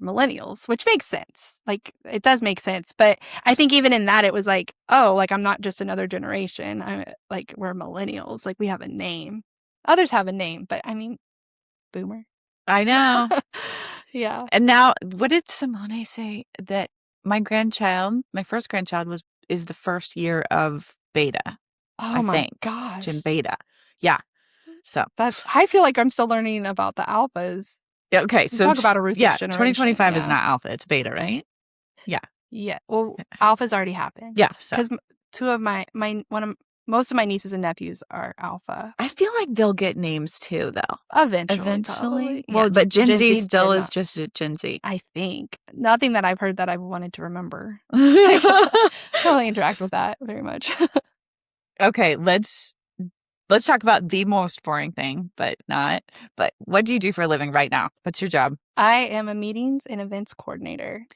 millennials, which makes sense. Like, it does make sense. But I think even in that, it was like, oh, like, I'm not just another generation. I'm like, we're millennials. Like, we have a name. Others have a name, but I mean, boomer. I know. Yeah. And now, what did Simone say? That my first grandchild is the first year of beta, Oh I my think. gosh. Gym beta. Yeah. So I feel like I'm still learning about the alphas. yeah, okay. You So talk about a ruthless generation. 2025 is not alpha, it's beta, right? Yeah. Yeah. Well, alpha's already happened. Yeah. So because most of my nieces and nephews are alpha. I feel like they'll get names too, though. Eventually. Probably. Yeah. But Gen Z still did is not. just a Gen Z. I think. Nothing that I've heard that I've wanted to remember. I don't really interact with that very much. Okay, let's talk about the most boring thing, but not. But what do you do for a living right now? What's your job? I am a meetings and events coordinator.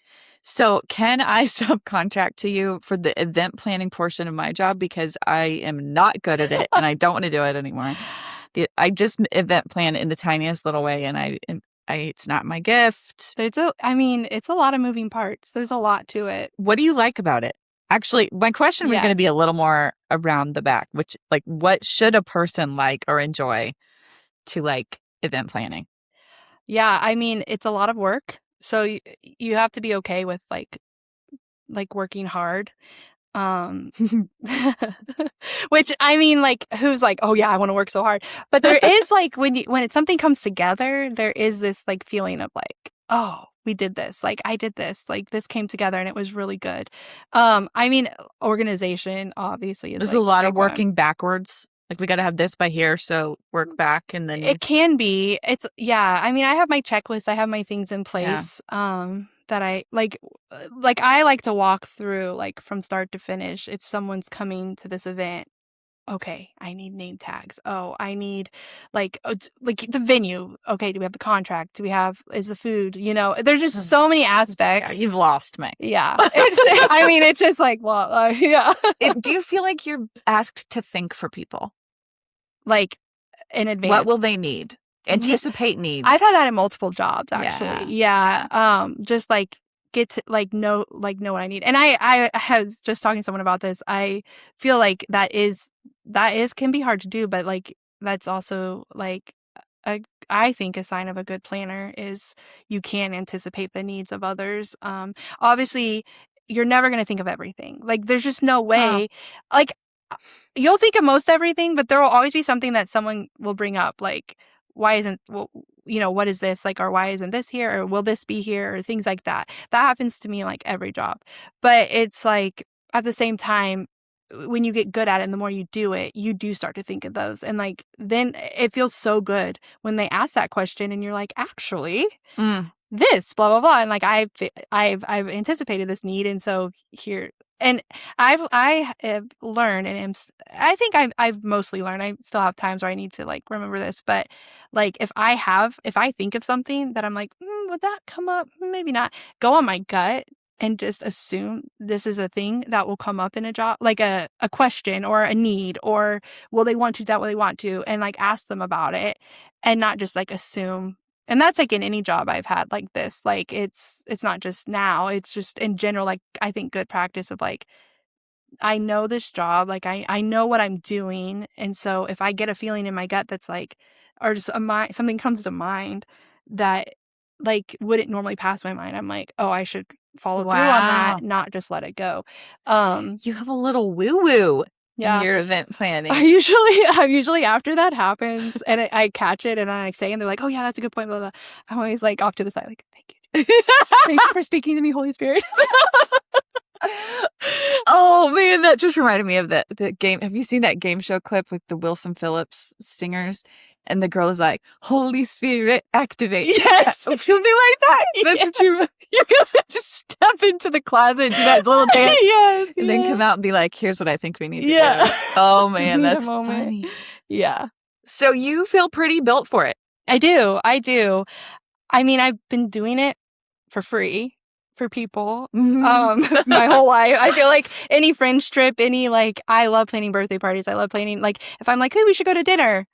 So can I subcontract to you for the event planning portion of my job, because I am not good at it and I don't want to do it anymore. I just event plan in the tiniest little way, and it's not my gift. It's a lot of moving parts. There's a lot to it. What do you like about it? Actually, my question was going to be a little more around the back, which, like, what should a person like or enjoy to like event planning? Yeah, I mean, it's a lot of work. So you have to be okay with like working hard. Which I mean, like, who's like, oh yeah, I want to work so hard. But there is like when something comes together, there is this like feeling of like, oh, we did this. Like I did this. Like this came together and it was really good. I mean, organization obviously is There's like a lot of big one. working backwards. Like, we got to have this by here, so work back, and then It can be. I mean, I have my checklist. I have my things in place. That I like I like to walk through like from start to finish. If someone's coming to this event, okay, I need name tags. Oh, I need like the venue. Okay, do we have the contract? Is the food? You know, there's just so many aspects. Yeah, you've lost me. Yeah, I mean, it's just like, well, yeah. Do you feel like you're asked to think for people? Like in advance. What will they need? Anticipate needs. I've had that in multiple jobs, actually. Yeah. Just like get to know what I need. And I was just talking to someone about this. I feel like that can be hard to do, but like that's also like I think a sign of a good planner is you can anticipate the needs of others. Obviously you're never going to think of everything. Like there's just no way. Like you'll think of most everything, but there will always be something that someone will bring up, like, why isn't, what is this? Like, or why isn't this here? Or will this be here? Or things like that. That happens to me in like every job. But it's like, at the same time, when you get good at it and the more you do it, you do start to think of those. And like, then it feels so good when they ask that question and you're like, actually, this, blah, blah, blah. And like, I've anticipated this need. And so here, and I have learned, and I think I've mostly learned. I still have times where I need to like remember this, but like if I think of something that I'm like, would that come up? Maybe not. Go on my gut and just assume this is a thing that will come up in a job, like a question or a need, or will they want to do that? Will they want to? And like ask them about it, and not just like assume. And that's like in any job I've had like this. Like it's not just now, it's just in general. Like I think good practice of like, I know this job, like I know what I'm doing. And so if I get a feeling in my gut that's like, or just something comes to mind that like wouldn't normally pass my mind, I'm like, oh, I should follow through on that, not just let it go. You have a little woo-woo. Yeah. In your event planning. I'm usually after that happens and I catch it and I say, and they're like, oh yeah, that's a good point, blah, blah. I'm always like off to the side, like, thank you. Thank you for speaking to me, Holy Spirit. Oh man, that just reminded me of the game. Have you seen that game show clip with the Wilson Phillips singers? And the girl is like, Holy Spirit, activate. Yes. Something like that. That's what you're going to just step into the closet, do that little dance. Yes. And then come out and be like, here's what I think we need to do. Oh man, that's funny. Yeah. So you feel pretty built for it. I do. I mean, I've been doing it for free for people my whole life. I feel like any friends trip, I love planning birthday parties. I love planning, like, if I'm like, hey, we should go to dinner,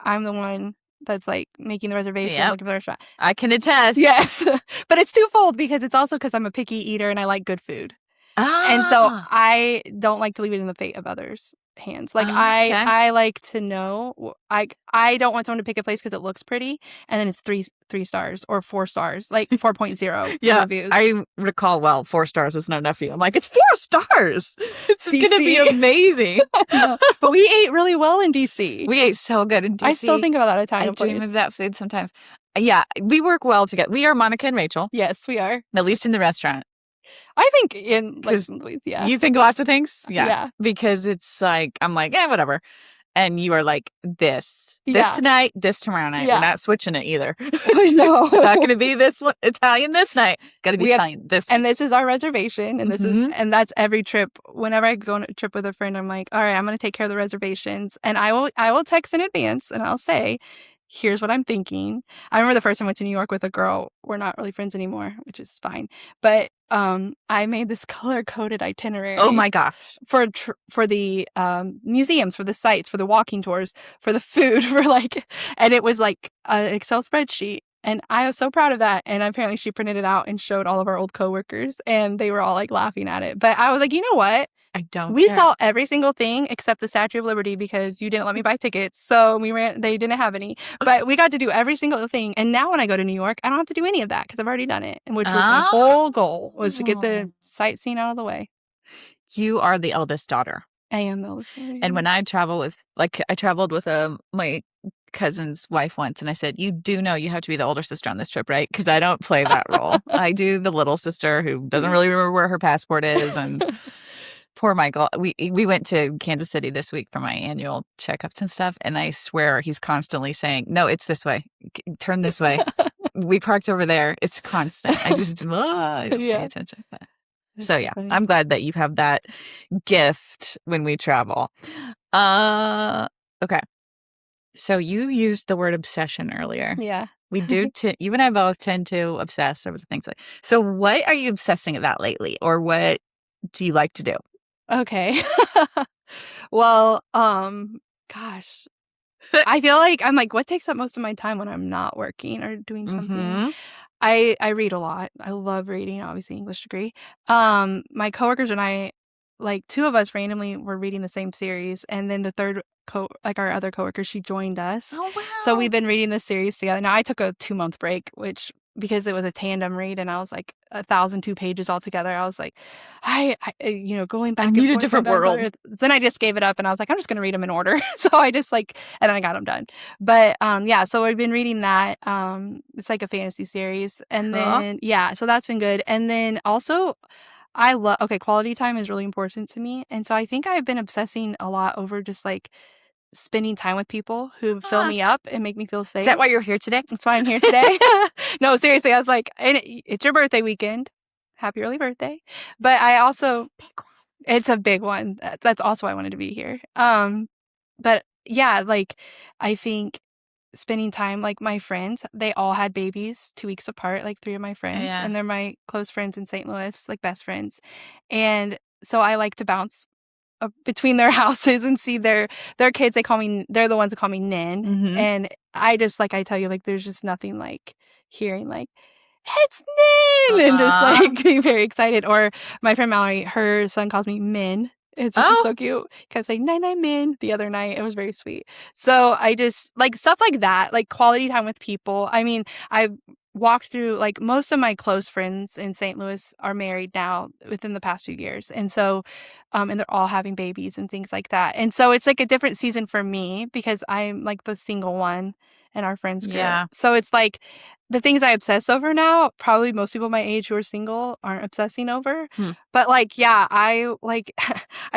I'm the one that's like making the reservation, looking for the restaurant. I can attest. Yes. But it's twofold, because it's also because I'm a picky eater and I like good food. And so I don't like to leave it in the fate of others. hands. Like Okay. I like to know. I don't want someone to pick a place because it looks pretty, and then it's three stars or 4 stars, like 4.0 Yeah, reviews. I recall, well, 4 stars is not enough for you. I'm like, it's 4 stars. This is going to be DC. amazing. No, but we ate really well in DC. We ate so good in DC. I still think about that I Italian dream place. of that food sometimes. Yeah, we work well together. We are Monica and Rachel, Yes, we are. at least in the restaurant. I think in like 'Cause some ways, yeah. You think lots of things? Yeah. Because it's like, I'm like, whatever. And you are like, this Yeah. tonight, this tomorrow night. Yeah. We're not switching it either. No. It's not going to be this one Italian this night. Got to be We have- Italian this And this is our reservation, and this is Mhm. and that's every trip. Whenever I go on a trip with a friend, I'm like, all right, I'm going to take care of the reservations, and I will text in advance, and I'll say, here's what I'm thinking. I remember the first time I went to New York with a girl. We're not really friends anymore, which is fine. But I made this color-coded itinerary. Oh my gosh. For the museums, for the sites, for the walking tours, for the food, and it was like an Excel spreadsheet. And I was so proud of that. And apparently she printed it out and showed all of our old coworkers, and they were all like laughing at it. But I was like, you know what? I don't We care. saw every single thing except the Statue of Liberty because you didn't let me buy tickets. So they didn't have any. But we got to do every single thing. And now when I go to New York, I don't have to do any of that because I've already done it. And which was my whole goal, was to get the sightseeing out of the way. You are the eldest daughter. I am the eldest daughter. And when I travel with, I traveled with my cousin's wife once, and I said, you do know you have to be the older sister on this trip, right? Because I don't play that role. I do the little sister who doesn't really remember where her passport is. And poor Michael. We went to Kansas City this week for my annual checkups and stuff, and I swear he's constantly saying, no, it's this way. Turn this way. We parked over there. It's constant. I just I don't pay attention. But. So yeah, I'm glad that you have that gift when we travel. Okay. So you used the word obsession earlier. Yeah. We do. You and I both tend to obsess over things. So what are you obsessing about lately, or what do you like to do? Okay. Well, gosh, I feel like I'm like, what takes up most of my time when I'm not working or doing something? Mm-hmm. I read a lot. I love reading, obviously English degree. My coworkers and I, like 2 of us randomly were reading the same series, and then the third our other coworker, she joined us. Oh wow. So we've been reading this series together. Now I took a 2-month break, which because it was a tandem read, and I was like 1,002 pages altogether. I was like, I going back. I need a different world. Then I just gave it up, and I was like, I'm just gonna read them in order. So I just and then I got them done. But so I've been reading that. It's like a fantasy series, and then so that's been good. And then also, I love quality time is really important to me, and so I think I've been obsessing a lot over just like spending time with people who fill me up and make me feel safe. Is that why you're here today? That's why I'm here today. No, seriously, I was like, and it's your birthday weekend. Happy early birthday. But I also, it's a big one. That's also why I wanted to be here. But yeah, like I think spending time, like my friends, they all had babies 2 weeks apart, like 3 of my friends, and they're my close friends in St. Louis, like best friends. And so I like to bounce between their houses and see their kids. They're the ones who call me Nin. Mm-hmm. And I just I tell you, like, there's just nothing like hearing like, it's Nin, and just like being very excited. Or my friend Mallory, her son calls me Min. It's just so cute. He kept saying 9 Min the other night. It was very sweet. So I just like stuff like that, like quality time with people. I mean, I've walked through, like, most of my close friends in St. Louis are married now within the past few years. And so, and they're all having babies and things like that. And so it's like a different season for me because I'm like the single one in our friends group. Yeah. So it's like the things I obsess over now, probably most people my age who are single aren't obsessing over. But like, yeah, I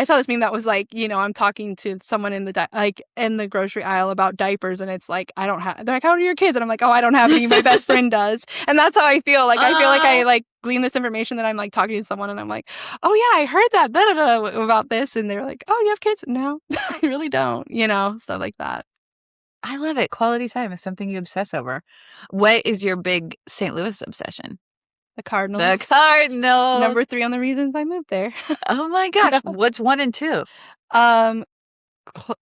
saw this meme that was like, I'm talking to someone in the grocery aisle about diapers, and it's like, they're like, how old are your kids? And I'm like, oh, I don't have any. My best friend does. And that's how I feel. Like, I feel like I like glean this information that I'm like talking to someone, and I'm like, oh yeah, I heard that about this. And they're like, oh, you have kids? No, I really don't, stuff like that. I love it. Quality time is something you obsess over. What is your big St. Louis obsession? The Cardinals. The Cardinals. Number 3 on the reasons I moved there. Oh my gosh. What's 1 and 2?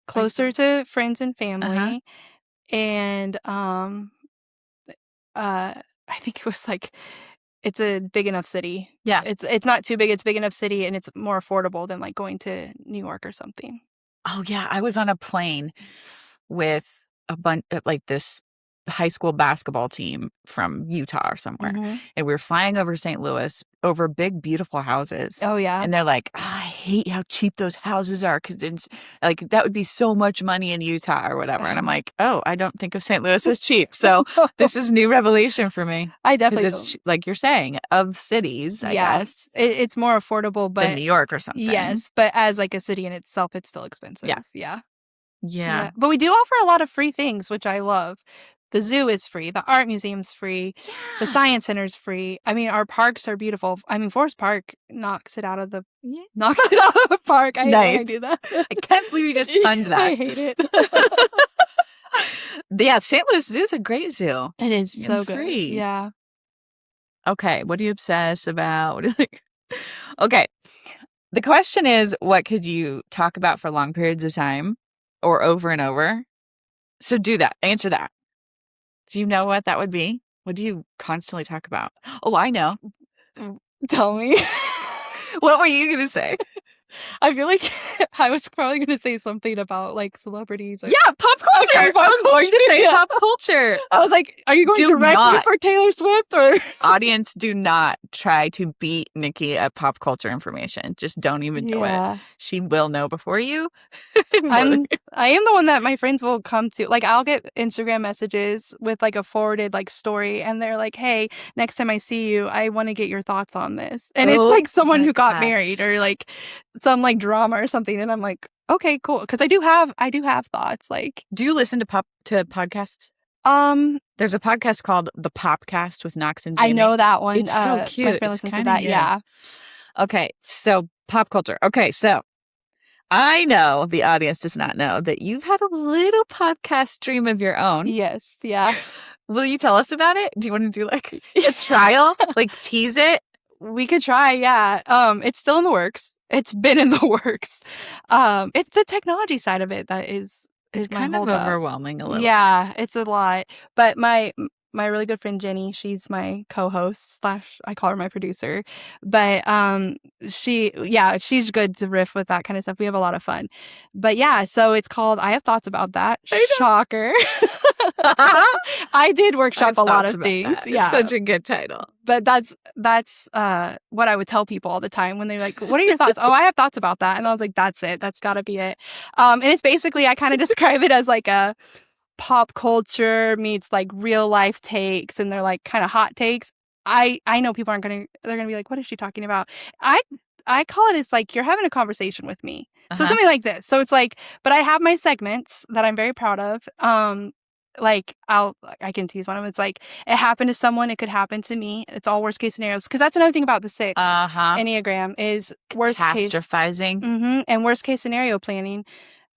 Closer to friends and family. And I think it was like, it's a big enough city. Yeah. It's not too big. It's big enough city, and it's more affordable than like going to New York or something. Oh yeah, I was on a plane with a bunch like this high school basketball team from Utah or somewhere. Mm-hmm. And we were flying over St. Louis over big, beautiful houses. Oh, yeah. And they're like, "Oh, I hate how cheap those houses are because it's like that would be so much money in Utah or whatever." And I'm like, "Oh, I don't think of St. Louis as cheap." So this is new revelation for me. I Because definitely it's like you're saying, of cities, I guess, it's more affordable, than but New York or something. yes, but as like a city in itself, it's still expensive. Yeah. Yeah. Yeah. But we do offer a lot of free things, which I love. The zoo is free. The art museum's free. The Yeah. science center's free. I mean, our parks are beautiful. I mean, Forest Park knocks it out of the Yeah. park. I hate when I Nice. do that. I can't believe you just punned that. I hate it. Yeah, St. Louis Zoo is a great zoo. It is And so good. free. Yeah. Okay, what do you obsess about? Okay, the question is, what could you talk about for long periods of time or over and over? So do that. Answer that. Do you know what that would be? What do you constantly talk about? Oh, I know. Tell me. What were you going to say? I feel like I was probably going to say something about like celebrities. Or... Yeah, pop culture. Okay, I was going to say pop culture. I was like, are you going Do directly not. for Taylor Swift or? Audience, do not try to beat Nikki at pop culture information. Just don't even do it. She will know before you. I am the one that my friends will come to. Like, I'll get Instagram messages with like a forwarded like story, and they're like, "Hey, next time I see you, I want to get your thoughts on this." And it's like someone who got married or like some like drama or something, and I'm like, "Okay, cool," because I do have thoughts. Like, do you listen to podcasts? There's a podcast called The Popcast with Knox and Jamie. I know that one. It's so cute. My friend listens to that. Yeah. Okay, so pop culture. Okay, so I know the audience does not know that you've had a little podcast dream of your own. Yes. Yeah. Will you tell us about it? Do you want to do like a trial? Like tease it? We could try. Yeah. It's still in the works. It's been in the works. It's the technology side of it that is kind of overwhelming a little. Yeah, it's a lot. But my really good friend Jenny, she's my co-host / I call her my producer. But she's good to riff with that kind of stuff. We have a lot of fun. But yeah, so it's called I Have Thoughts About That. Shocker. I did workshop a lot of things. That. Yeah. It's such a good title. But that's what I would tell people all the time when they're like, "What are your thoughts?" "Oh, I have thoughts about that." And I was like, "That's it. That's got to be it." And it's basically, I kind of describe it as like a pop culture meets like real life takes, and they're like kind of hot takes. I know people they're gonna be like, "What is she talking about?" I call it, it's like you're having a conversation with me. So something like this. So it's like, but I have my segments that I'm very proud of. Like I can tease one of them. It's like, it happened to someone, it could happen to me. It's all worst case scenarios, because that's another thing about the 6 Enneagram is worst case catastrophizing. And worst case scenario planning.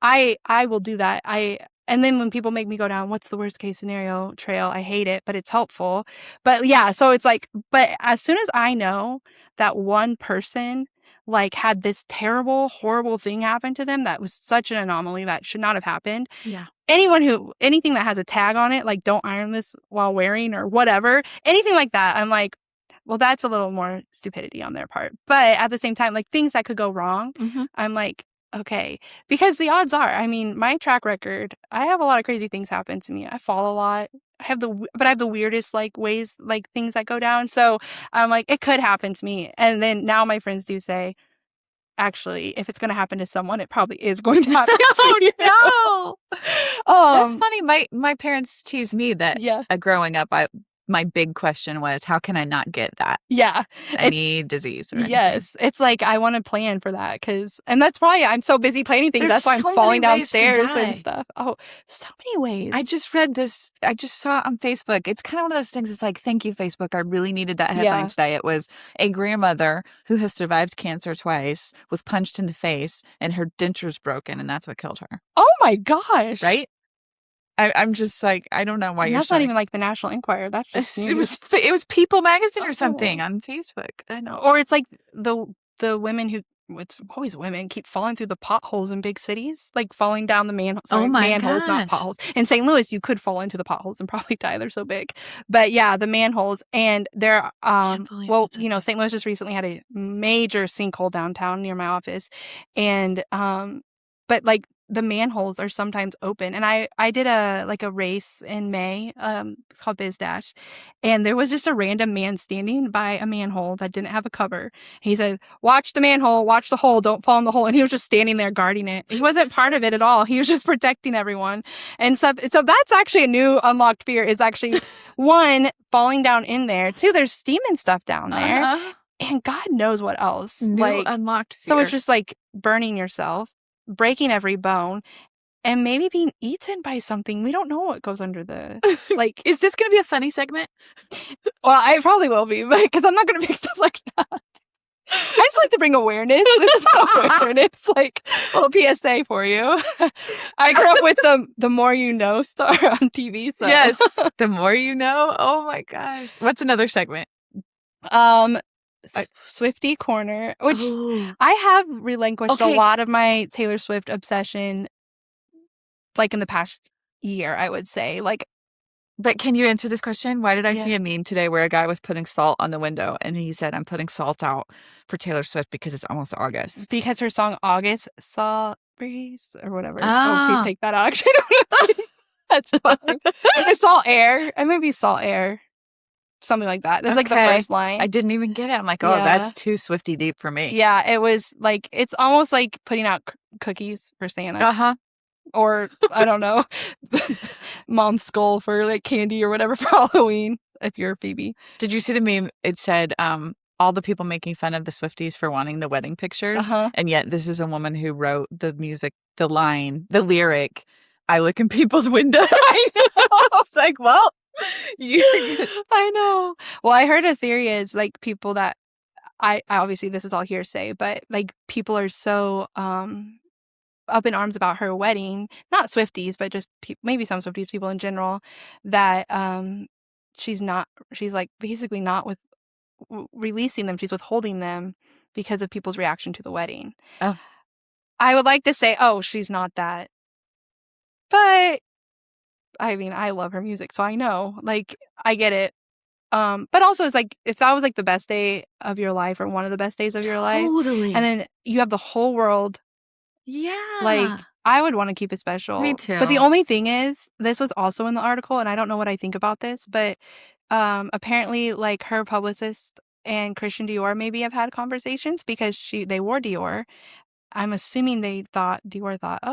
I will do that. And then when people make me go down, what's the worst case scenario trail? I hate it, but it's helpful. But yeah, so it's like, but as soon as I know that one person like had this terrible, horrible thing happen to them that was such an anomaly that should not have happened. Yeah. Anything that has a tag on it, like don't iron this while wearing or whatever, anything like that, I'm like, well, that's a little more stupidity on their part. But at the same time, like things that could go wrong, I'm like, okay, because the odds are, I mean, my track record, I have a lot of crazy things happen to me. I fall a lot. I have the weirdest like ways, like things that go down. So I'm like, it could happen to me. And then now my friends do say, actually, if it's going to happen to someone, it probably is going to happen to you. No. That's funny. My parents tease me that growing up, my big question was, how can I not get that? Yeah. Any disease or anything? Yes. It's like, I want to plan for that and that's why I'm so busy planning things. That's why I'm falling downstairs and stuff. Oh, so many ways. I just read this. I just saw it on Facebook. It's kind of one of those things. It's like, thank you, Facebook. I really needed that headline today. It was a grandmother who has survived cancer twice, was punched in the face, and her denture's broken, and that's what killed her. Oh my gosh. Right? I'm just like, I don't know why you're that's not even like the National Enquirer. That's just news. It was People Magazine or something on Facebook. I know. Or it's like the women who, it's always women, keep falling through the potholes in big cities, like falling down the manholes, not potholes. In St. Louis, you could fall into the potholes and probably die. They're so big. But yeah, the manholes, and they're St. Louis just recently had a major sinkhole downtown near my office, and but like the manholes are sometimes open. And I did a race in May. It's called Biz Dash. And there was just a random man standing by a manhole that didn't have a cover. He said, "Watch the manhole, watch the hole, don't fall in the hole." And he was just standing there guarding it. He wasn't part of it at all. He was just protecting everyone. And so that's actually a new unlocked fear, is actually one, falling down in there. Two, there's steam and stuff down there. And God knows what else. New unlocked fear. So it's just like burning yourself, breaking every bone, and maybe being eaten by something. We don't know what goes under the, like... Is this going to be a funny segment? Well, I probably will be, because I'm not going to make stuff like that. I just like to bring awareness. This is awareness, like a little PSA for you. I grew up with the More You Know star on TV. So. Yes, The More You Know. Oh my gosh. What's another segment? Swiftie Corner, which I have relinquished a lot of my Taylor Swift obsession, like in the past year, I would say. Like, but can you answer this question? Why did I see a meme today where a guy was putting salt on the window and he said, "I'm putting salt out for Taylor Swift because it's almost August." Because her song August saw breeze or whatever. Oh, please take that out. Actually, that's fine. It's salt air. It may be salt air. Something like that. That's like the first line. I didn't even get it. I'm like, that's too Swiftie deep for me. Yeah, it was like, it's almost like putting out cookies for Santa. Or, I don't know, mom's skull for like candy or whatever for Halloween, if you're Phoebe. Did you see the meme? It said, all the people making fun of the Swifties for wanting the wedding pictures. And yet this is a woman who wrote the music, the line, the lyric, "I look in people's windows." I know. It's like, well... I know. Well, I heard a theory is like people that I obviously this is all hearsay, but like people are so up in arms about her wedding, not Swifties, but just maybe some Swifties, people in general, that she's like basically not with releasing them, she's withholding them because of people's reaction to the wedding. I would like to say, she's not that, but I mean, I love her music, so I know. Like, I get it. But also, it's like, if that was like the best day of your life or one of the best days of your life, and then you have the whole world. Yeah. Like, I would want to keep it special. Me too. But the only thing is, this was also in the article, and I don't know what I think about this, but apparently, like, her publicist and Christian Dior maybe have had conversations because they wore Dior. I'm assuming Dior thought,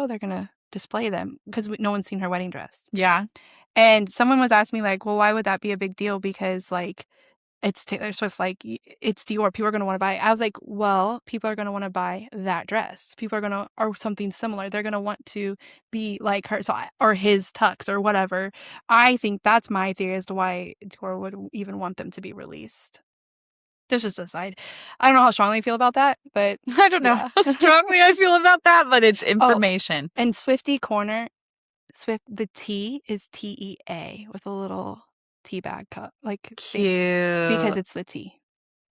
they're going to display them because no one's seen her wedding dress. Yeah. And someone was asking me, like, well, why would that be a big deal? Because, like, it's Taylor Swift, like, it's Dior. People are going to want to buy it. I was like, well, people are going to want to buy that dress. People are going to, or something similar. They're going to want to be like her, or his tux or whatever. I think that's my theory as to why Dior would even want them to be released. There's just a side. I don't know how strongly I feel about that, but... I don't know how strongly I feel about that, but it's information. And Swiftie Corner, the T is TEA with a little tea bag cup. Like, cute. Because it's the T.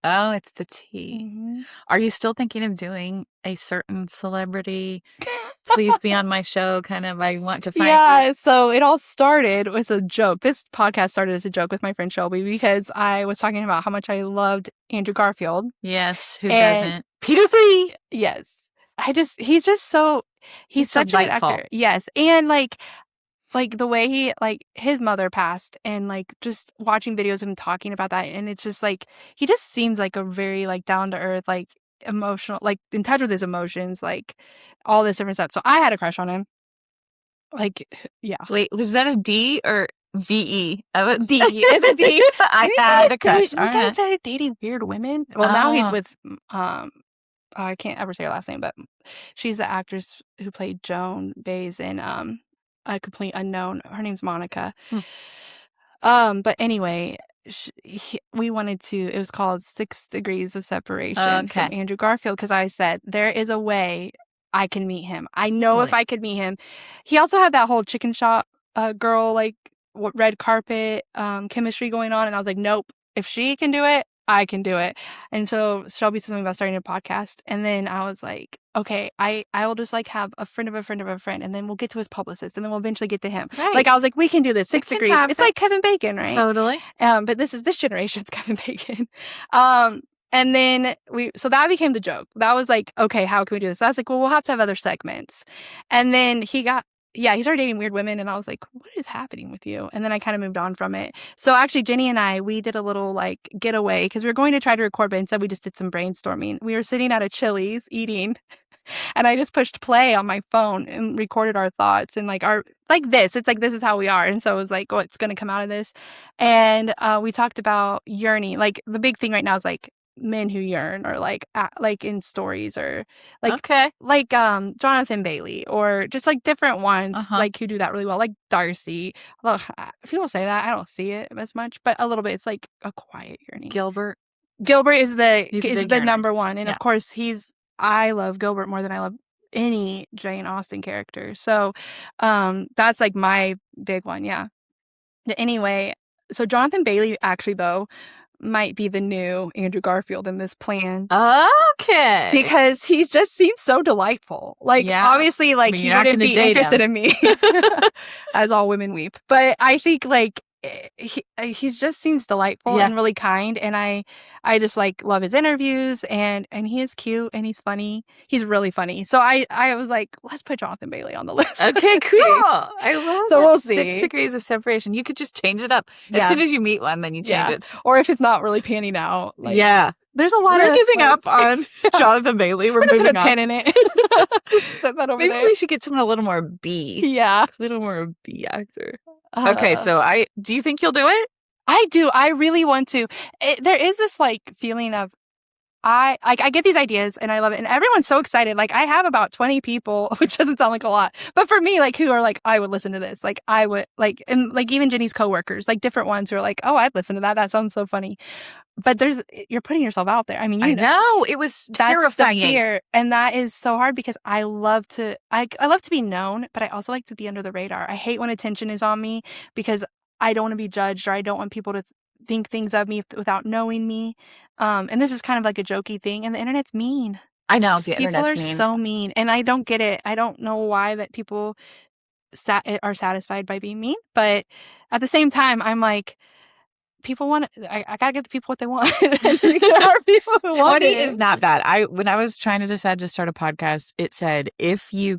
Oh, it's the T. Mm-hmm. Are you still thinking of doing a certain celebrity? Please be on my show, kind of. I want to find Yeah, so it all started with a joke. This podcast started as a joke with my friend Shelby because I was talking about how much I loved Andrew Garfield. Yes, who doesn't? Peter 3! Yes. He's just so... He's such a good actor. Yes. And like the way he, like, his mother passed, and like just watching videos of him talking about that, and it's just like he just seems like a very like down to earth, like emotional, like in touch with his emotions, like all this different stuff. So I had a crush on him. Like, yeah. Wait, was that a D or VE? D. It's a D. I had a crush. We kind of started dating weird women. Well, now he's with I can't ever say her last name, but she's the actress who played Joan Baez in A Complete Unknown. Her name's Monica. But anyway, we wanted to, it was called 6 Degrees of Separation from Andrew Garfield, because I said, there is a way I can meet him. I know if I could meet him. He also had that whole chicken shop girl, like, red carpet chemistry going on, and I was like, nope, if she can do it, I can do it. And so Shelby said something about starting a podcast, and then I was like, okay, I will just like have a friend of a friend of a friend, and then we'll get to his publicist, and then we'll eventually get to him. Right. Like, I was like, we can do this. 6 degrees. It's like Kevin Bacon, right? Totally. But this generation's Kevin Bacon. And then so that became the joke. That was like, okay, how can we do this? I was like, well, we'll have to have other segments. And then he started dating weird women, and I was like, what is happening with you? And then I kind of moved on from it. So actually, Jenny and I, we did a little like getaway because we were going to try to record, but instead we just did some brainstorming. We were sitting at a Chili's eating, and I just pushed play on my phone and recorded our thoughts and like this. It's like, this is how we are. And so it was like, what's going to come out of this? And we talked about yearning. Like the big thing right now is like men who yearn, or like in stories, or like Jonathan Bailey, or just like different ones like who do that really well, like Darcy. Ugh, people say that, I don't see it as much, but a little bit. It's like a quiet yearning. Gilbert is the yearner. number one, and of course I love Gilbert more than I love any Jane Austen character. So that's like my big one. Yeah. Anyway, so Jonathan Bailey actually though might be the new Andrew Garfield in this plan. Okay. Because he just seems so delightful. Like, obviously, like, he wouldn't be interested in me. As all women weep. But I think, like, he just seems delightful and really kind, and I just like love his interviews, and he is cute and he's funny. He's really funny. So I was like, let's put Jonathan Bailey on the list. Okay, cool. I love so that. We'll see. 6 degrees of separation. You could just change it up as soon as you meet one. Then you change it, or if it's not really panning out. Like, there's a lot We're giving up on Jonathan Bailey. We're moving on. Pen in it. Set that over Maybe there. we should get someone a little more B. Yeah, a little more B actor. Okay, so do you think you'll do it? I do. I really want to. There is this like feeling of I get these ideas and I love it, and everyone's so excited. Like I have about 20 people, which doesn't sound like a lot, but for me, like who are like, I would listen to this. Like I would like, and like even Jenny's coworkers, like different ones who are like, oh, I'd listen to that. That sounds so funny. But you're putting yourself out there. I mean, I know it was terrifying. That's the fear, and that is so hard because I love to be known, but I also like to be under the radar. I hate when attention is on me because I don't want to be judged, or I don't want people to think things of me without knowing me. And this is kind of like a jokey thing, and the internet's mean. I know the internet's mean. People are so mean, and I don't get it. I don't know why that people are satisfied by being mean, but at the same time, I'm like, people want it. I gotta give the people what they want. There are people who 20 want it. is not bad. When I was trying to decide to start a podcast, it said if you're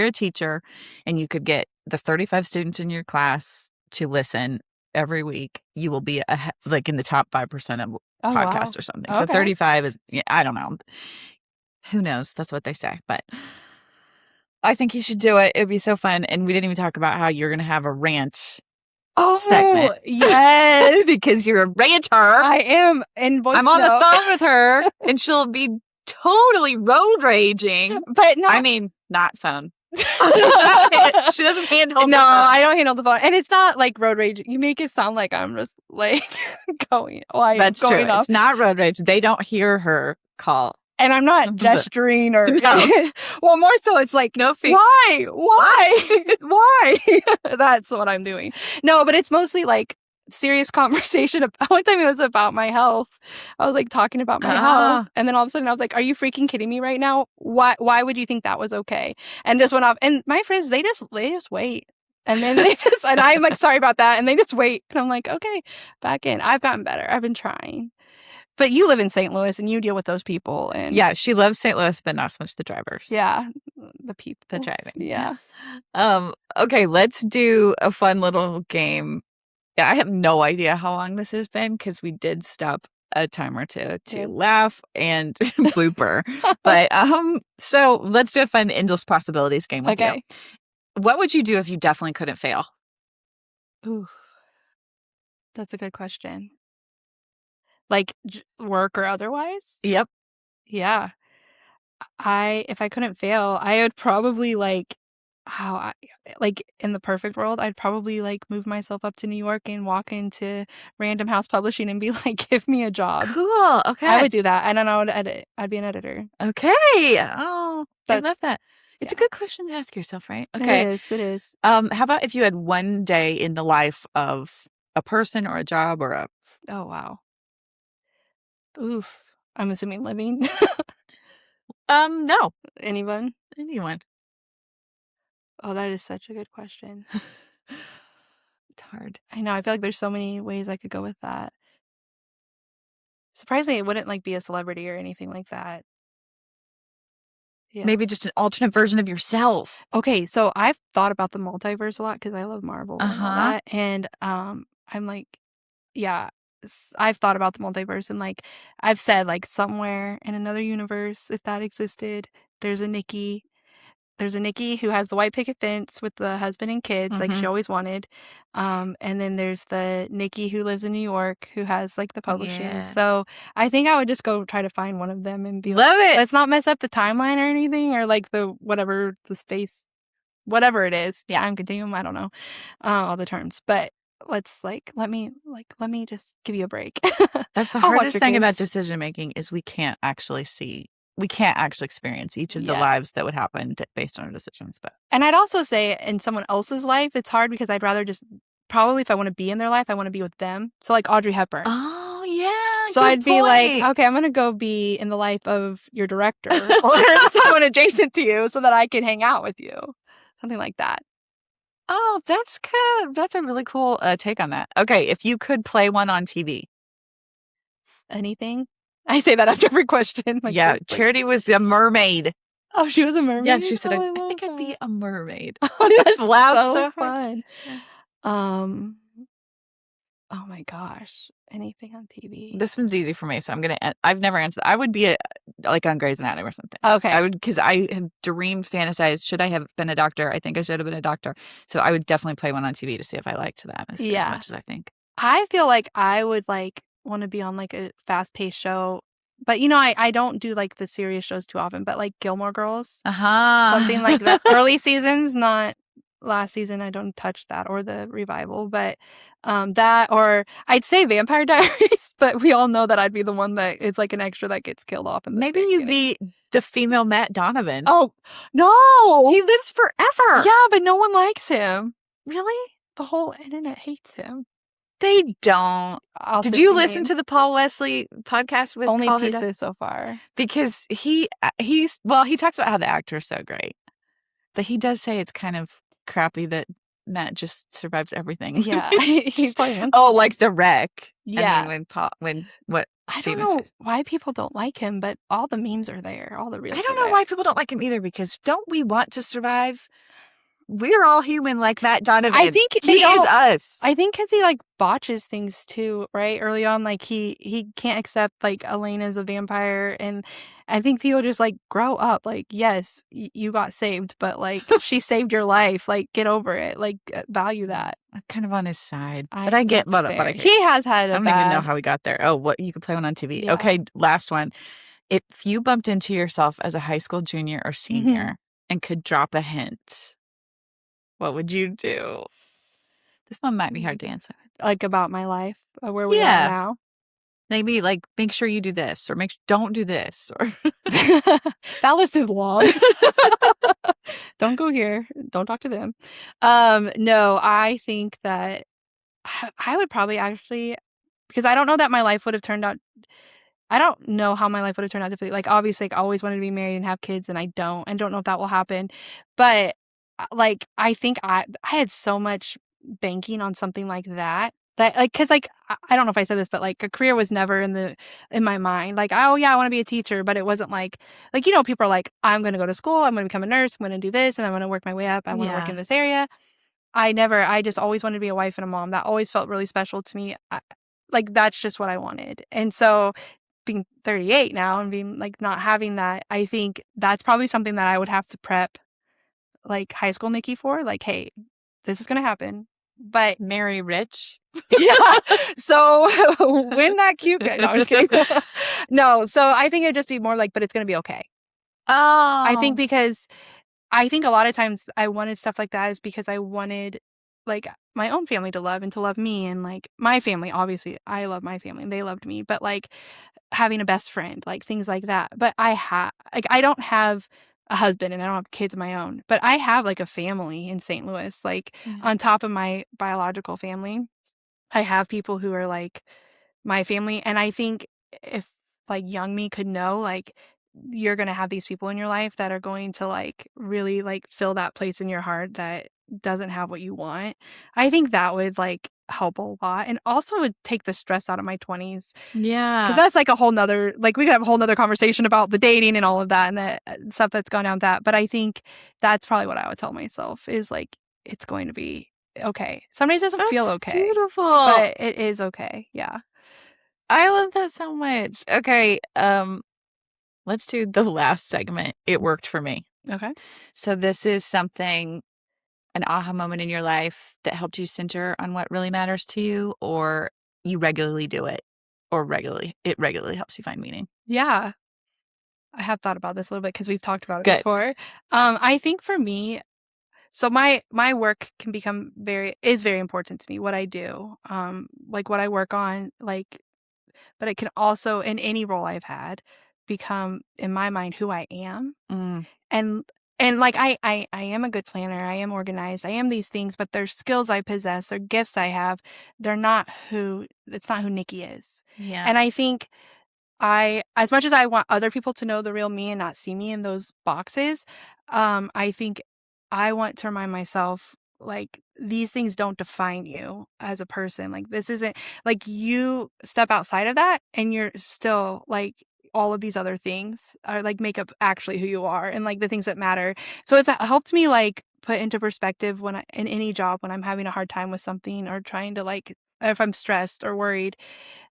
a teacher and you could get the 35 students in your class to listen every week, you will be like in the top 5% of podcasts or something. Okay. So 35 is, I don't know. Who knows? That's what they say. But I think you should do it. It'd be so fun. And we didn't even talk about how you're going to have a rant segment. Yes. Because you're a ranter. I am. And I'm on the phone with her, and she'll be totally road raging. But not phone. She doesn't handle the phone. I don't handle the phone. And it's not like road rage. You make it sound like I'm just like going. That's true. Off. It's not road rage. They don't hear her call. And I'm not gesturing or well, more so it's like, no feet. Why? That's what I'm doing. No, but it's mostly like serious conversation. One time it was about my health. I was like talking about my health, and then all of a sudden I was like, are you freaking kidding me right now? Why would you think that was okay? And just went off. And my friends, they just wait. And then and I'm like, sorry about that. And they just wait. And I'm like, okay, back in. I've gotten better. I've been trying. But you live in St. Louis and you deal with those people. And yeah, she loves St. Louis, but not so much the drivers. Yeah, the people. The driving. Yeah. Okay, let's do a fun little game. Yeah, I have no idea how long this has been because we did stop a time or two to laugh and blooper. But so let's do a fun endless possibilities game with you. What would you do if you definitely couldn't fail? Ooh, that's a good question. Like work or otherwise? Yep. Yeah. If I couldn't fail, I would probably like in the perfect world, I'd probably like move myself up to New York and walk into Random House Publishing and be like, give me a job. Cool. Okay. I would do that. And then I would edit. I'd be an editor. Okay. Oh, I love that. It's a good question to ask yourself, right? Okay. It is. How about if you had one day in the life of a person or a job or a... Oh, wow. Oof. I'm assuming living. No. Anyone? Oh, that is such a good question. It's hard. I know. I feel like there's so many ways I could go with that. Surprisingly, it wouldn't like be a celebrity or anything like that. Yeah. Maybe just an alternate version of yourself. Okay, so I've thought about the multiverse a lot because I love Marvel and all Uh-huh. that, and I'm like, yeah, I've thought about the multiverse and like I've said like somewhere in another universe, if that existed, there's a Nikki. There's a Nikki who has the white picket fence with the husband and kids, like she Mhm. always wanted. And then there's the Nikki who lives in New York who has like the publishing. Yeah. So I think I would just go try to find one of them and be like, Love it. let's not mess up the timeline or anything, or like the whatever the space, whatever it is. Yeah. Time continuum. I don't know all the terms, but let's let me just give you a break. That's the I'll watch hardest your thing about kids. decision making is we can't actually experience each of the Yeah. lives that would happen based on our decisions. But And I'd also say in someone else's life, it's hard because I'd rather just probably if I want to be in their life, I want to be with them. So like Audrey Hepburn. oh yeah, So good I'd be like, point. okay, I'm gonna go be in the life of your director or someone adjacent to you so that I can hang out with you. Something like that. Oh, that's good. That's a really cool take on that. Okay, if you could play one on TV. Anything? I say that after every question. Like, Yeah, like, Charity was a mermaid. oh, she was a mermaid? Yeah, she said, Oh, I think love I'd be that. a mermaid. Oh, that's Laughed so so hard. fun. Yeah. Oh my gosh. Anything on TV? This one's easy for me, so I've never answered. I would be like on Grey's Anatomy or something. Okay. I would, because I have fantasized, should I have been a doctor? I think I should have been a doctor. So I would definitely play one on TV to see if I liked the atmosphere as much as I think. I feel like I would want to be on like a fast-paced show. But I don't do like the serious shows too often, but like Gilmore Girls. Something like that. Early seasons, not last season. I don't touch that or the revival, but that, or I'd say Vampire Diaries, but we all know that I'd be the one that is like an extra that gets killed off. Maybe you'd be the female Matt Donovan. Oh, no. He lives forever. Yeah, but no one likes him. Really? The whole internet hates him. They don't. Did you listen to the Paul Wesley podcast with only Paul pieces so far? Because he talks about how the actor is so great, but he does say it's kind of crappy that Matt just survives everything. Yeah, he's playing. Oh, like the wreck. Yeah. And then what? I don't know why people don't like him, but all the memes are there. All the reels. I don't know why people don't like him either. Because don't we want to survive? We're all human like Matt Donovan. I think he is us. I think because he like botches things too, right? Early on, like he can't accept like Elaine as a vampire, and I think people just like grow up. Like, yes, you got saved, but like she saved your life. Like, get over it. Like, value that. I'm kind of on his side, but I get but he has had. I don't even know how he got there. Oh, what you could play one on TV? Yeah. Okay, last one. If you bumped into yourself as a high school junior or senior and could drop a hint, what would you do? This one might be hard to answer. Like about my life, where we are now. Maybe like make sure you do this, or don't do this, or that list is long. Don't go here. Don't talk to them. No, I think that I would probably actually, because I don't know that my life would have turned out. I don't know how my life would have turned out differently. Like, obviously, like, I always wanted to be married and have kids, and I don't know if that will happen. But like, I think I had so much banking on something like that like, because like I don't know if I said this, but like a career was never in my mind. Like, oh yeah, I want to be a teacher, but it wasn't like people are like, I'm going to go to school, I'm going to become a nurse, I'm going to do this, and I'm going to work my way up. I want to work in this area. I just always wanted to be a wife and a mom. That always felt really special to me. Like, that's just what I wanted. And so being 38 now and being like not having that, I think that's probably something that I would have to prep like high school Nikki for. Like, hey, this is going to happen. But marry rich. Yeah. So win that cute guy. No, I'm just kidding. No. So I think it'd just be more like, but it's going to be okay. Oh. I think because I think a lot of times I wanted stuff like that is because I wanted like my own family to love and to love me, and like my family, obviously I love my family and they loved me, but like having a best friend, like things like that. But I don't have a husband and I don't have kids of my own, but I have like a family in St. Louis, like on top of my biological family. I have people who are like my family. And I think if like young me could know, like, you're going to have these people in your life that are going to like really like fill that place in your heart that doesn't have what you want. I think that would like help a lot, and also would take the stress out of my 20s. Yeah. Because that's like a whole nother, like we could have a whole nother conversation about the dating and all of that and the stuff that's gone down that. But I think that's probably what I would tell myself is like, it's going to be okay. Some days it doesn't feel okay. Beautiful. But it is okay. Yeah. I love that so much. Okay. Let's do the last segment. It worked for me. Okay. So this is something, an aha moment in your life that helped you center on what really matters to you, or you regularly do it, or it regularly helps you find meaning. Yeah. I have thought about this a little bit because we've talked about it Good. before. I think for me, so my work can become is very important to me, what I do, like what I work on, like, but it can also, in any role I've had, become, in my mind, who I am. And like I am a good planner, I am organized, I am these things, but they're skills I possess, they're gifts I have. It's not who Nikki is. Yeah. And I think as much as I want other people to know the real me and not see me in those boxes, I think I want to remind myself, like, these things don't define you as a person. Like, this isn't, like, you step outside of that and you're still, like, all of these other things are, like, make up actually who you are and, like, the things that matter. So it's helped me, like, put into perspective in any job, when I'm having a hard time with something or trying to, like, if I'm stressed or worried,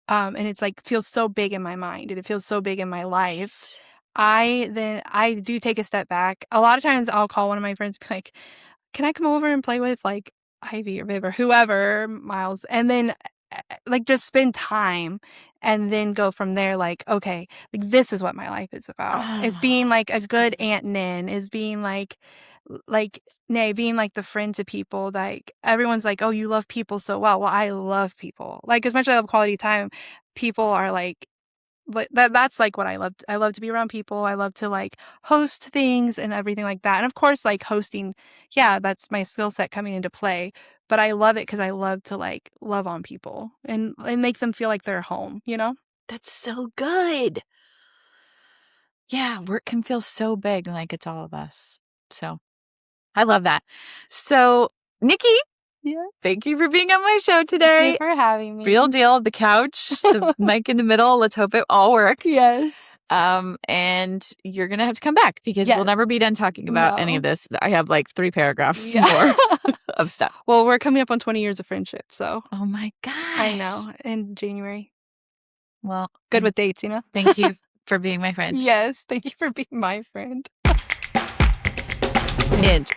and it's like feels so big in my mind and it feels so big in my life, I do take a step back. A lot of times I'll call one of my friends and be like, can I come over and play with like Ivy or Viv or whoever, Miles, and then like just spend time and then go from there. Like, okay, like this is what my life is about. It's being like a good Aunt Nin, is being like Nay, being like the friend to people. Like, everyone's like, oh, you love people so well. Well, I love people. Like, as much as I love quality time, people are like, but that's like what I love. I love to be around people. I love to like host things and everything like that. And of course, like hosting, yeah, that's my skill set coming into play. But I love it because I love to like love on people and make them feel like they're home, you know? That's so good. Yeah, work can feel so big, like it's all of us. So I love that. So, Nikki, Yeah. thank you for being on my show today. Thank you for having me. Real deal. The couch, the mic in the middle. Let's hope it all worked. Yes. And you're going to have to come back because we'll never be done talking about any of this. I have like 3 paragraphs more of stuff. Well, we're coming up on 20 years of friendship, so. Oh my God. I know. In January. Well, good with dates, you know? Thank you for being my friend. Yes. Thank you for being my friend. End.